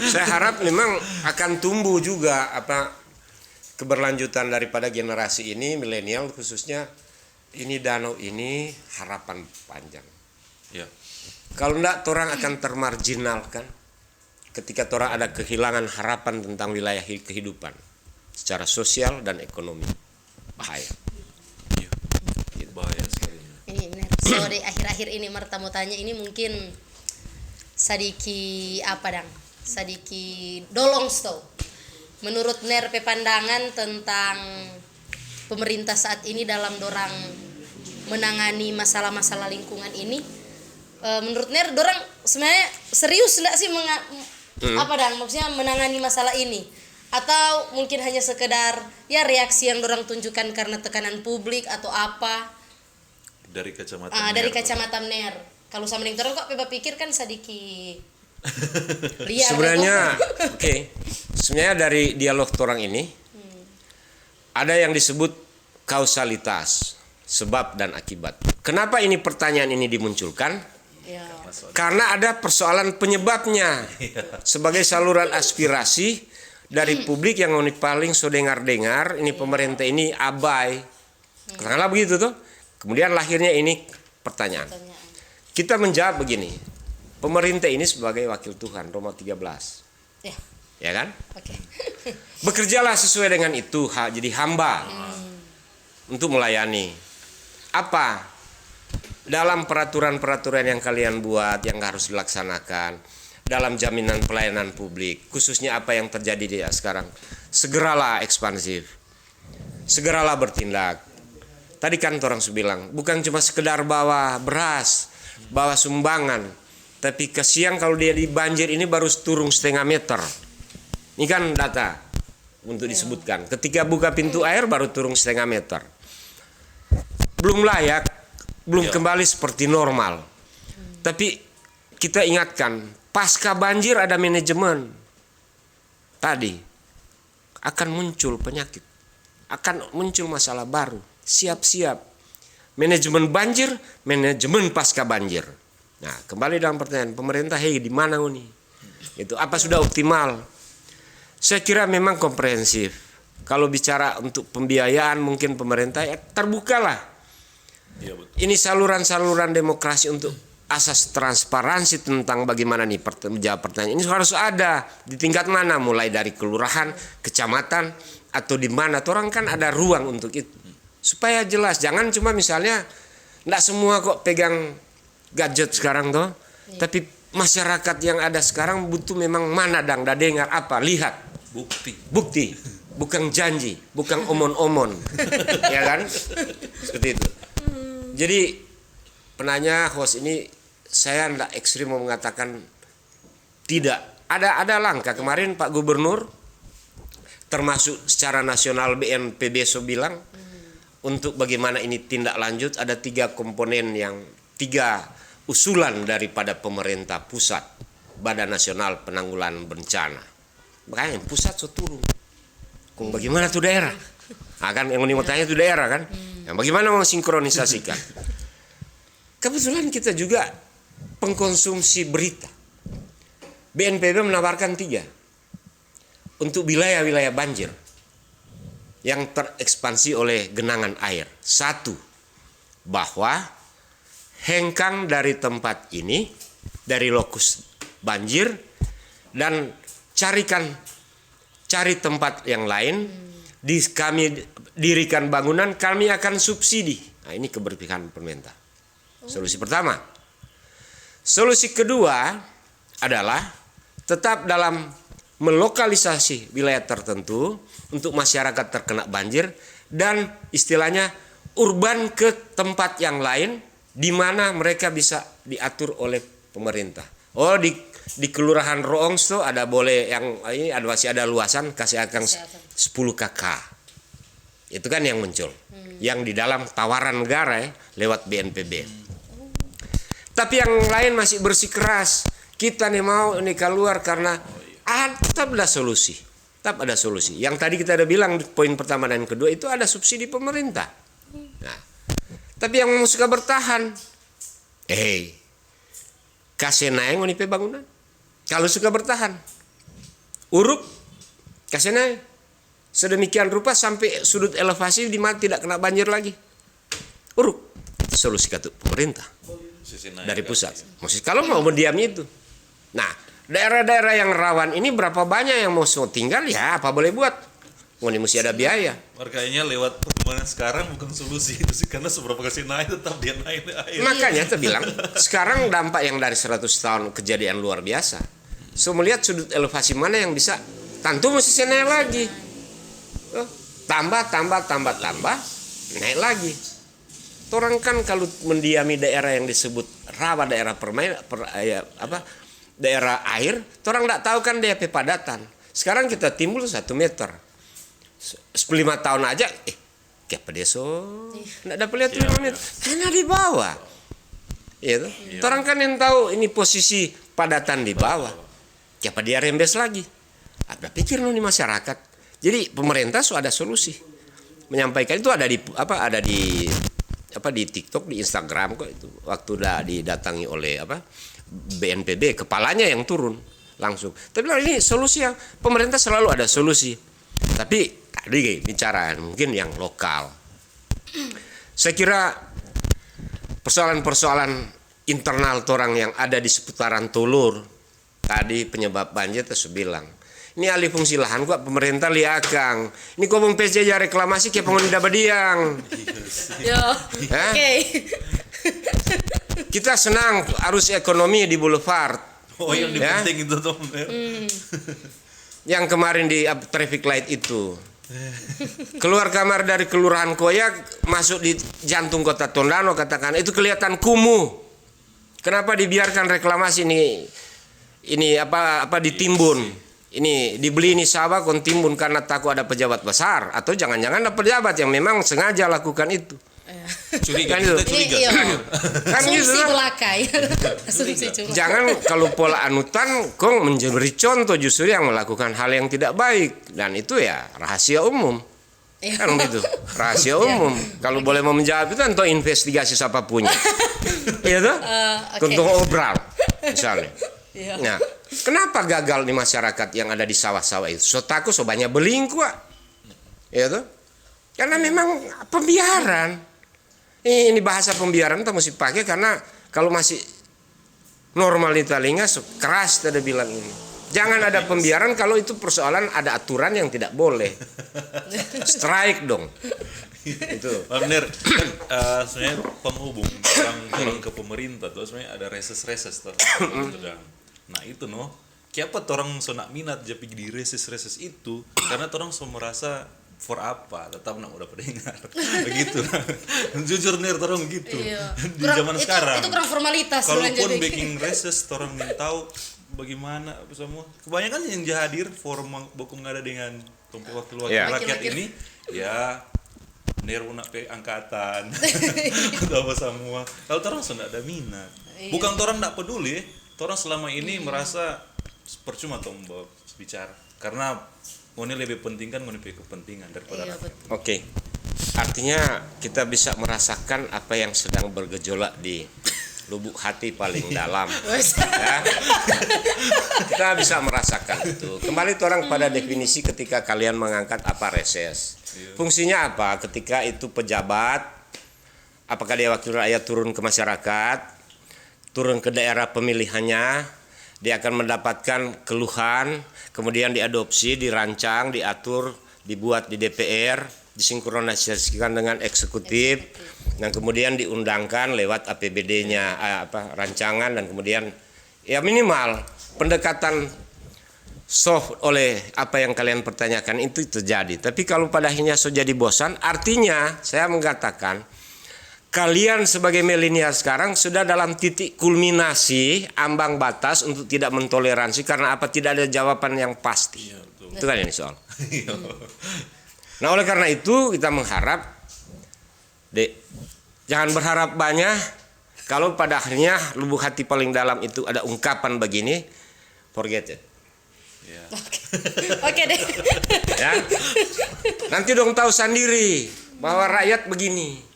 Saya harap memang akan tumbuh juga keberlanjutan daripada generasi ini milenial khususnya ini danau ini harapan panjang. Ya. Kalau enggak orang akan termarginalkan ketika orang ada kehilangan harapan tentang wilayah kehidupan secara sosial dan ekonomi. Bahaya. Iya. Bahaya sekali. Ini benar. So di akhir-akhir ini Marta mau tanya ini mungkin sadiki apa dang? Sadiki dolong sto. Menurut Ner pandangan tentang pemerintah saat ini dalam dorang menangani masalah-masalah lingkungan ini, menurut Ner dorang sebenarnya serius enggak sih apa dang maksudnya menangani masalah ini? Atau mungkin hanya sekedar ya reaksi yang dorang tunjukkan karena tekanan publik atau apa? Dari kacamata Dari kacamata Ner. Kalau sama dengan orang kok Pepa pikir kan sadiki liar. Sebenarnya sebenarnya dari dialog orang ini ada yang disebut kausalitas, sebab dan akibat. Kenapa ini pertanyaan ini dimunculkan? Ya. Karena ada persoalan penyebabnya sebagai saluran aspirasi dari publik yang paling so dengar-dengar ini pemerintah ini abai. Katakanlah begitu tuh. Kemudian lahirnya ini pertanyaan. Kita menjawab begini. Pemerintah ini sebagai wakil Tuhan, Roma 13. Ya kan? Oke. Bekerjalah sesuai dengan itu, jadi hamba untuk melayani. Apa? Dalam peraturan-peraturan yang kalian buat yang harus dilaksanakan dalam jaminan pelayanan publik, khususnya apa yang terjadi di sekarang, segeralah ekspansif, segeralah bertindak. Tadi kan orang bilang, bukan cuma sekedar bawa beras, bawa sumbangan, tapi kesiang kalau dia di banjir ini baru turun 0,5 meter. Ini kan data untuk disebutkan. Ketika buka pintu air baru turun 0,5 meter. Belum layak, belum kembali seperti normal. Tapi kita ingatkan, pasca banjir ada manajemen. Tadi akan muncul penyakit, akan muncul masalah baru. Siap-siap. Manajemen banjir, manajemen pasca banjir. Nah, kembali dalam pertanyaan pemerintah, di mana nih? Itu apa sudah optimal? Saya kira memang komprehensif. Kalau bicara untuk pembiayaan mungkin pemerintah terbukalah. Iya, betul. Ini saluran-saluran demokrasi untuk asas transparansi tentang bagaimana nih menjawab pertanyaan ini harus ada di tingkat mana, mulai dari kelurahan, kecamatan atau di mana. Orang kan ada ruang untuk itu supaya jelas. Jangan cuma misalnya enggak semua kok pegang gadget sekarang tuh, tapi masyarakat yang ada sekarang butuh memang mana dah dengar apa, lihat bukti, bukan janji, bukan omon-omon. Ya kan? Seperti itu. Jadi penanya host ini saya tidak ekstrim mau mengatakan tidak. Ada langkah kemarin Pak Gubernur termasuk secara nasional BNPB so bilang untuk bagaimana ini tindak lanjut ada 3 komponen yang 3 usulan daripada pemerintah pusat, Badan Nasional Penanggulangan Bencana. Makanya pusat so turun. Bagaimana tuh daerah? Kan yang mau tanya itu daerah kan? Yang bagaimana mau sinkronisasikan? Kebetulan kita juga pengkonsumsi berita. BNPB menawarkan 3 untuk wilayah-wilayah banjir yang terekspansi oleh genangan air. 1, bahwa hengkang dari tempat ini, dari lokus banjir, dan cari tempat yang lain, kami dirikan bangunan, kami akan subsidi. Nah, ini keberpihakan pemerintah. Solusi pertama. Solusi kedua adalah tetap dalam melokalisasi wilayah tertentu untuk masyarakat terkena banjir dan istilahnya urban ke tempat yang lain di mana mereka bisa diatur oleh pemerintah. Di Kelurahan Roongs tuh ada boleh yang ini masih ada luasan kasih akan 10 KK. Itu kan yang muncul. Yang di dalam tawaran negara lewat BNPB. Tapi yang lain masih bersikeras. Kita nih mau ini keluar karena tetap ada solusi. Tetap ada solusi. Yang tadi kita ada bilang poin pertama dan kedua itu ada subsidi pemerintah. Nah, tapi yang suka bertahan, kasih naik unipe bangunan. Kalau suka bertahan, uruk kasih naik. Sedemikian rupa sampai sudut elevasi di mana tidak kena banjir lagi. Uruk. Itu solusi kata pemerintah. Dari pusat. Maksudnya kalau mau mendiamnya itu. Nah, daerah-daerah yang rawan ini berapa banyak yang mau tinggal ya apa boleh buat. Ngoni mesti ada biaya. Makanya lewat perkembangan sekarang bukan solusi itu sih, karena seberapa kali naik tetap dia naik air. Makanya saya bilang sekarang dampak yang dari 100 tahun kejadian luar biasa. So melihat sudut elevasi mana yang bisa, tentu mesti naik lagi. Tambah, naik lagi. Orang kan kalau mendiami daerah yang disebut rawa daerah daerah air, orang tidak tahu kan dia padatan. Sekarang kita timbul 1 meter. 5 tahun aja, kayak pedeso, nggak dapat lihat 5 meter, karena di bawah. Itu, orang kan yang tahu ini posisi padatan di bawah, kayak dia rembes lagi. Ada pikir nih masyarakat. Jadi pemerintah sudah ada solusi, menyampaikan itu ada di TikTok, di Instagram kok itu. Waktu udah didatangi oleh BNPB, kepalanya yang turun langsung. Tapi ini solusi yang pemerintah selalu ada solusi. Tapi tadi bicara mungkin yang lokal. Saya kira persoalan-persoalan internal orang yang ada di seputaran Tulur tadi penyebab banjir itu bilang. Ini alih fungsi lahan kok pemerintah liakang. Ini kok bung PJ ya reklamasi kayak pengen dapat diang. Oke. Kita senang arus ekonomi di boulevard. Oh yang penting itu tuh. Yang kemarin di traffic light itu. Keluar kamar dari Kelurahan Koyak, masuk di jantung kota Tondano, katakan itu kelihatan kumuh. Kenapa dibiarkan reklamasi ini ditimbun? Ini dibeli ini sawah kon timbun karena takut ada pejabat besar, atau jangan-jangan ada pejabat yang memang sengaja lakukan itu. Curiga, kan itu. Kan gitu belaka ya. Jangan kalau pola anutan kong menjadi contoh justru yang melakukan hal yang tidak baik, dan itu ya rahasia umum. Kan gitu, rahasia umum. Kalau boleh mau menjawab itu tentu investigasi siapa punya. Iya tuh? Untuk obral misalnya. Nah, kenapa gagal di masyarakat yang ada di sawah-sawah itu? So takut so banyak belingku. Iya tuh? Karena memang pembiaran. Ini bahasa pembiaran kita mesti pakai karena kalau masih normal di telinga keras tadi bilang ini. Jangan ada pembiaran kalau itu persoalan ada aturan yang tidak boleh. Strike dong. Itu. Benar. Sebenarnya penghubung orang ke pemerintah tuh sebenarnya ada reses-reses tuh. Nah itu Kenapa orang so nak minat jadi di reses-reses itu? Karena orang so merasa for apa tetap nak udah pendengar begitu. Jujur orang gitu. Di zaman sekarang itu kurang formalitas. Kalaupun bikin reses orang ingin tahu bagaimana semua. Kebanyakan yang hadir forum bokong ada dengan wakil rakyat ini ya Neruna angkatan atau apa semua. Kalau orang sudah ada minat, bukan orang tidak peduli. Orang selama ini merasa percuma tombol bicara karena ini lebih penting kan lebih kepentingan daripada Oke. Artinya kita bisa merasakan apa yang sedang bergejolak di lubuk hati paling dalam. Ya. Kita bisa merasakan itu. Kembali orang pada definisi ketika kalian mengangkat apa reses. Fungsinya apa? Ketika itu pejabat, apakah dia wakil rakyat turun ke masyarakat, turun ke daerah pemilihannya, dia akan mendapatkan keluhan, kemudian diadopsi, dirancang, diatur, dibuat di DPR, disinkronisasikan dengan eksekutif, dan kemudian diundangkan lewat APBD-nya, rancangan, dan kemudian ya minimal pendekatan soft oleh apa yang kalian pertanyakan itu terjadi. Tapi kalau pada akhirnya sudah jadi bosan, artinya saya mengatakan kalian sebagai milenial sekarang sudah dalam titik kulminasi ambang batas untuk tidak mentoleransi karena apa tidak ada jawaban yang pasti. Itu kan ini soal. Nah oleh karena itu kita mengharap, jangan berharap banyak. Kalau pada akhirnya lubuk hati paling dalam itu ada ungkapan begini, forget it. Oke deh. Ya. Nanti dong tahu sendiri bahwa rakyat begini.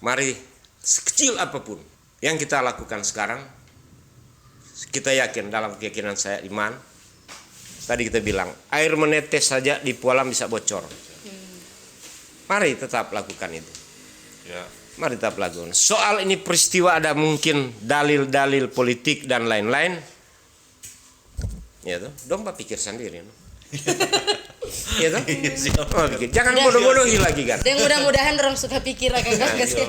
Mari sekecil apapun yang kita lakukan sekarang, kita yakin dalam keyakinan saya iman. Tadi kita bilang air menetes saja di pualam bisa bocor. Mari tetap lakukan itu. Mari tetap lakukan. Soal ini peristiwa ada mungkin dalil-dalil politik dan lain-lain. Ya tuh, dong pikir sendiri. Iya toh? Oh, bikin. Jangan bodoh-bodohi lagi kan. Dan mudah-mudahan orang suka pikir akan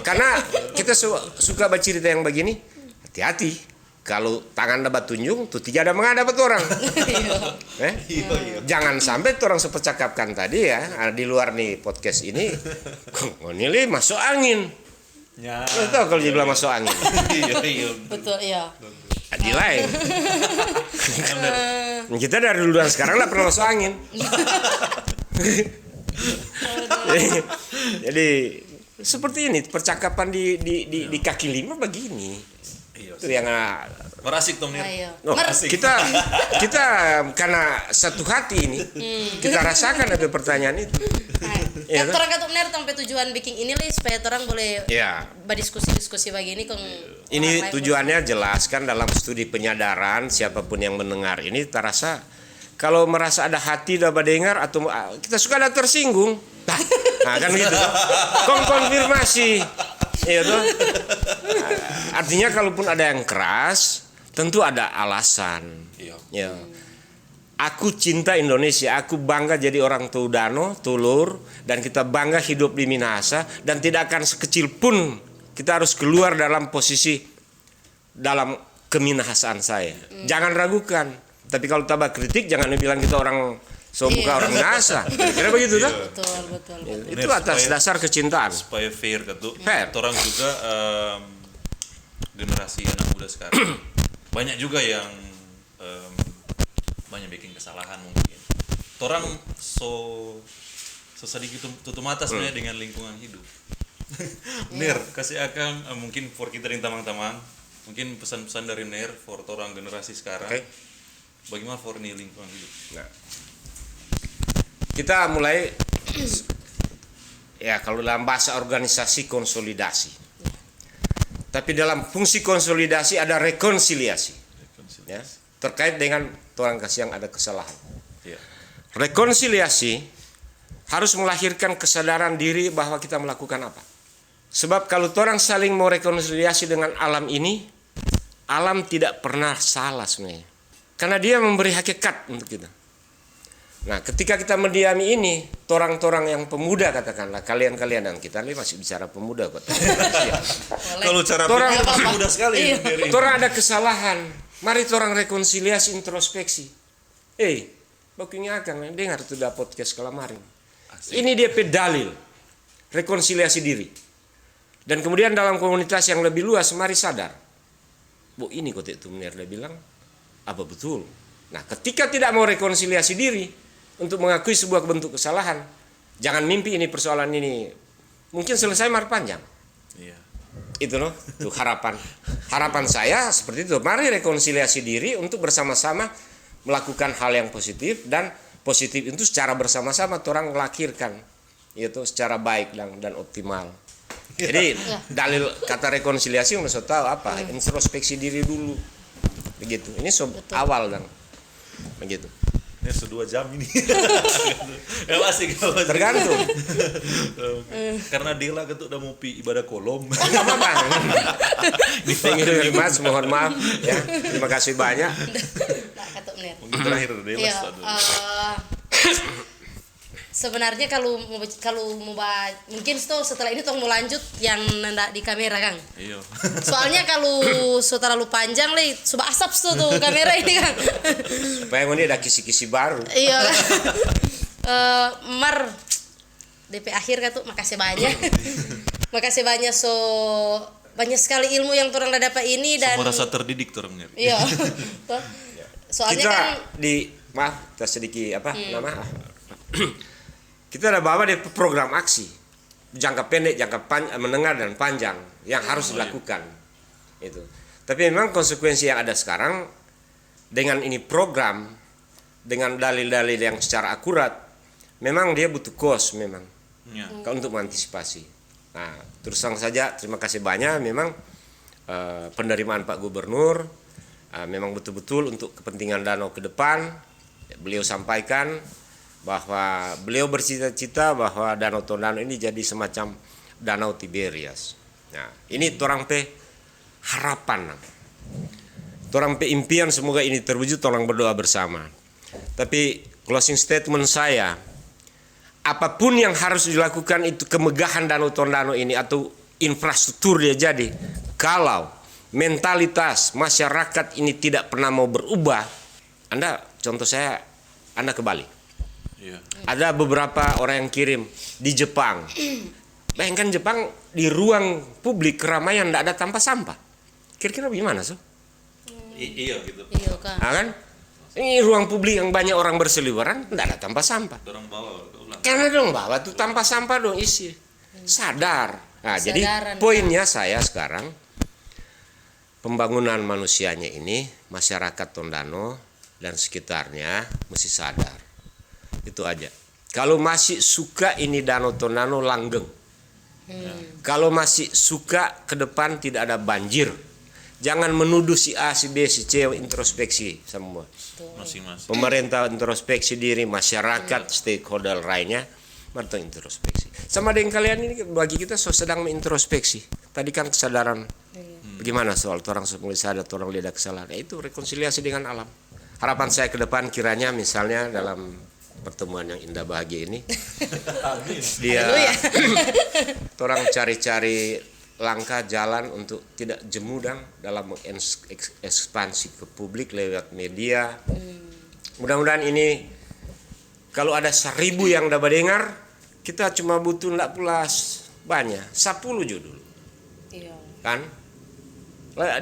Karena kita suka bercerita yang begini, hati-hati. Kalau tangan dapat tunjung, tuh tidak ada menghadap orang. Jangan sampai orang sepercakapkan tadi ya, di luar nih podcast ini, kok nilai masuk angin. Ya. Lo tau kalau dibilang masuk angin. Betul, iya. Di lain. Kita dari dulu dan sekarang lah pernah masuk angin. Jadi seperti ini percakapan di kaki lima begini. Itu yang merasik Tom Nir. Kita karena satu hati ini kita rasakan ada pertanyaan itu. Kan orang kata Nir sampai tujuan bikin ini lah supaya orang boleh berdiskusi begini kong. Ini tujuannya jelas kan dalam studi penyadaran siapapun yang mendengar ini terasa kalau merasa ada hati dapat dengar atau kita suka ada tersinggung. Nah kan gitu. Konfirmasi. Iya tuh. Artinya kalaupun ada yang keras, tentu ada alasan. Ya. Aku cinta Indonesia, aku bangga jadi orang Tudano, Tulur, dan kita bangga hidup di Minahasa, dan tidak akan sekecil pun kita harus keluar dalam posisi dalam keminahasaan saya. Jangan ragukan. Tapi kalau tambah kritik, jangan bilang kita orang bukan orang Minahasa. Kira begitu tuh? Betul. Itu atas dasar kecintaan. Supaya fair gitu. Fair. Orang juga generasi anak muda sekarang banyak juga yang banyak bikin kesalahan mungkin. Orang sedikit tutup mata sebenarnya dengan lingkungan hidup. Nir, kasih akan mungkin for kita dan teman-teman, mungkin pesan-pesan dari Nir for orang generasi sekarang. Okay. Bagaimana for ini lingkungan hidup? Nah, kita mulai ya kalau dalam bahasa organisasi konsolidasi. Tapi dalam fungsi konsolidasi ada rekonsiliasi. Ya, terkait dengan orang kasih yang ada kesalahan. Ya. Rekonsiliasi harus melahirkan kesadaran diri bahwa kita melakukan apa. Sebab kalau orang saling mau rekonsiliasi dengan alam ini, alam tidak pernah salah sebenarnya. Karena dia memberi hakikat untuk kita. Nah, ketika kita mendiami ini, torang-torang yang pemuda katakanlah, kalian-kalian dan kita ini masih bicara pemuda kok. Kalau cara torang mudah sekali. Torang ada kesalahan. Mari torang rekonsiliasi introspeksi. Bakunya akan dengar tuh da podcast kemarin. Ini dia pedalil rekonsiliasi diri. Dan kemudian dalam komunitas yang lebih luas mari sadar. Bu ini kok itu benar dia bilang apa betul. Nah, ketika tidak mau rekonsiliasi diri untuk mengakui sebuah bentuk kesalahan, jangan mimpi ini persoalan ini mungkin selesai mar panjang. Iya. Itu loh, tuh harapan saya seperti itu. Mari rekonsiliasi diri untuk bersama-sama melakukan hal yang positif, dan positif itu secara bersama-sama orang melahirkan itu secara baik dan optimal. Jadi dalil kata rekonsiliasi maksud tahu apa? Introspeksi diri dulu. Begitu. Ini awal dan begitu. Ini sudah 2 jam ini. Ya masih tergantung. Karena Dela ketuk udah mau ibadah kolom. Enggak apa-apa. Mas, mohon maaf ya. Terima kasih banyak. Mungkin terakhir Dela. Sebenarnya kalau mungkin setelah ini tong mau lanjut yang nanda di kamera Kang. Iya. Soalnya kalau terlalu panjang le sudah asap tuh kamera ini Kang. Supaya ini ada kisi-kisi baru. Iya. Mar DP akhir kan tuh makasih banyak. Makasih banyak banyak sekali ilmu yang orang dapat ini dan merasa terdidik tuh orangnya. Iya. Soalnya kita kan kita sedikit nama kita ada bawa di program aksi jangka pendek, menengah dan panjang yang harus dilakukan itu. Tapi memang konsekuensi yang ada sekarang dengan ini program dengan dalil-dalil yang secara akurat, memang dia butuh cost memang untuk mengantisipasi. Nah, terus saja terima kasih banyak memang penerimaan Pak Gubernur memang betul-betul untuk kepentingan danau ke depan. Beliau sampaikan bahwa beliau bercita-cita bahwa Danau Tondano ini jadi semacam Danau Tiberias. Nah, ini torang pe harapan. Torang pe impian semoga ini terwujud, torang berdoa bersama. Tapi closing statement saya, apapun yang harus dilakukan itu kemegahan Danau Tondano ini atau infrastruktur dia jadi, kalau mentalitas masyarakat ini tidak pernah mau berubah, contoh saya, Anda ke Bali. Iya. Ada beberapa orang yang kirim di Jepang. Bayangkan Jepang di ruang publik keramaian tidak ada tanpa sampah. Kira-kira gimana, so? Iya gitu. Iya kan. Kan? Ini ruang publik yang banyak orang berseliweran, tidak ada tanpa sampah. Orang bawa ulang. Karena dong bawa tuh tanpa sampah dong isi. Sadar. Nah, jadi Kesadaran, poinnya saya sekarang, pembangunan manusianya ini, masyarakat Tondano dan sekitarnya mesti sadar. Itu aja. Kalau masih suka ini Danau Tondano langgeng. Kalau masih suka ke depan tidak ada banjir. Jangan menuduh si A, si B, si C, introspeksi semua. Masing-masing. Pemerintah introspeksi diri, masyarakat, stakeholder lainnya, mereka introspeksi. Sama dengan kalian ini, bagi kita sedang mengintrospeksi. Tadi kan kesadaran, bagaimana soal orang mulai sadar, orang lihat kesalahan. Itu rekonsiliasi dengan alam. Harapan saya ke depan kiranya misalnya dalam pertemuan yang indah bahagia ini, dia orang cari-cari langkah jalan untuk tidak jemudang dalam mengekspansi ke publik lewat media. Mudah-mudahan ini kalau ada 1.000 yang dapat dengar, kita cuma butuh tidak pula banyak, 10 judul. Iya. Kan?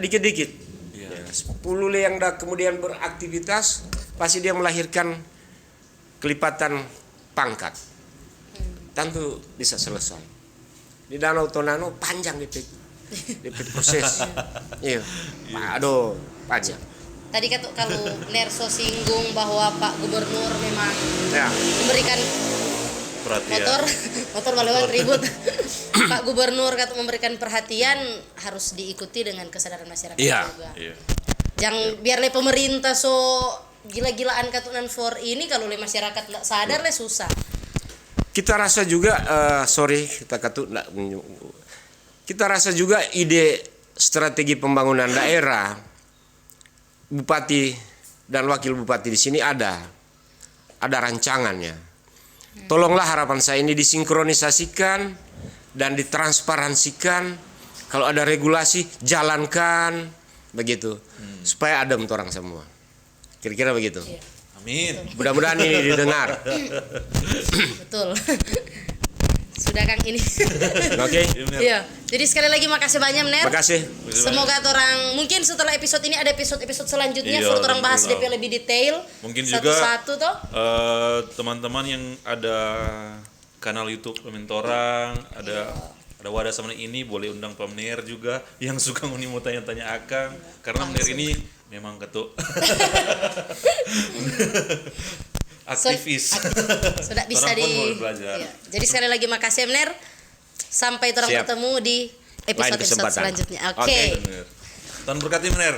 Dikit-dikit. Iya. Ya, 10 yang kemudian beraktivitas, pasti dia melahirkan kelipatan pangkat. Tentu bisa selesai. Di Danau Tondano panjang DP proses. Iya. Aduh, panjang. Tadi kalau Nerso singgung bahwa Pak Gubernur memang Ya. memberikan Perhatian. motor melewat ribut. Pak Gubernur memberikan perhatian, harus diikuti dengan kesadaran masyarakat Iya. juga. Iya. Jangan biarlah pemerintah so gila-gilaan katunan for ini, kalau le masyarakat nggak sadar le susah. Kita rasa juga kita rasa juga ide strategi pembangunan daerah, bupati dan wakil bupati di sini ada rancangannya. Tolonglah, harapan saya ini disinkronisasikan dan ditransparansikan. Kalau ada regulasi jalankan begitu supaya adem orang semua. Kira-kira begitu. Iya. Amin. Mudah-mudahan ini didengar. Betul. Sudah Kang ini. Oke. Iya. Jadi sekali lagi makasih banyak Ner. Makasih. Semoga orang mungkin setelah episode ini ada episode selanjutnya, Iya, orang bahas tentulah. DP lebih detail. Mungkin juga satu-satu toh. teman-teman yang ada kanal YouTube Pementorang, ada wadah sama ini boleh undang Pak Mener juga yang suka mau tanya-tanya Akang, karena Mener ini memang ketuk aktivis. Sudah bisa Orang pun boleh belajar. Iya. Jadi sekali lagi makasih Mener. Sampai orang Siap. bertemu di Lain episode kesempatan. selanjutnya. Oke. Oke. Bener. Tuhan berkati Mener.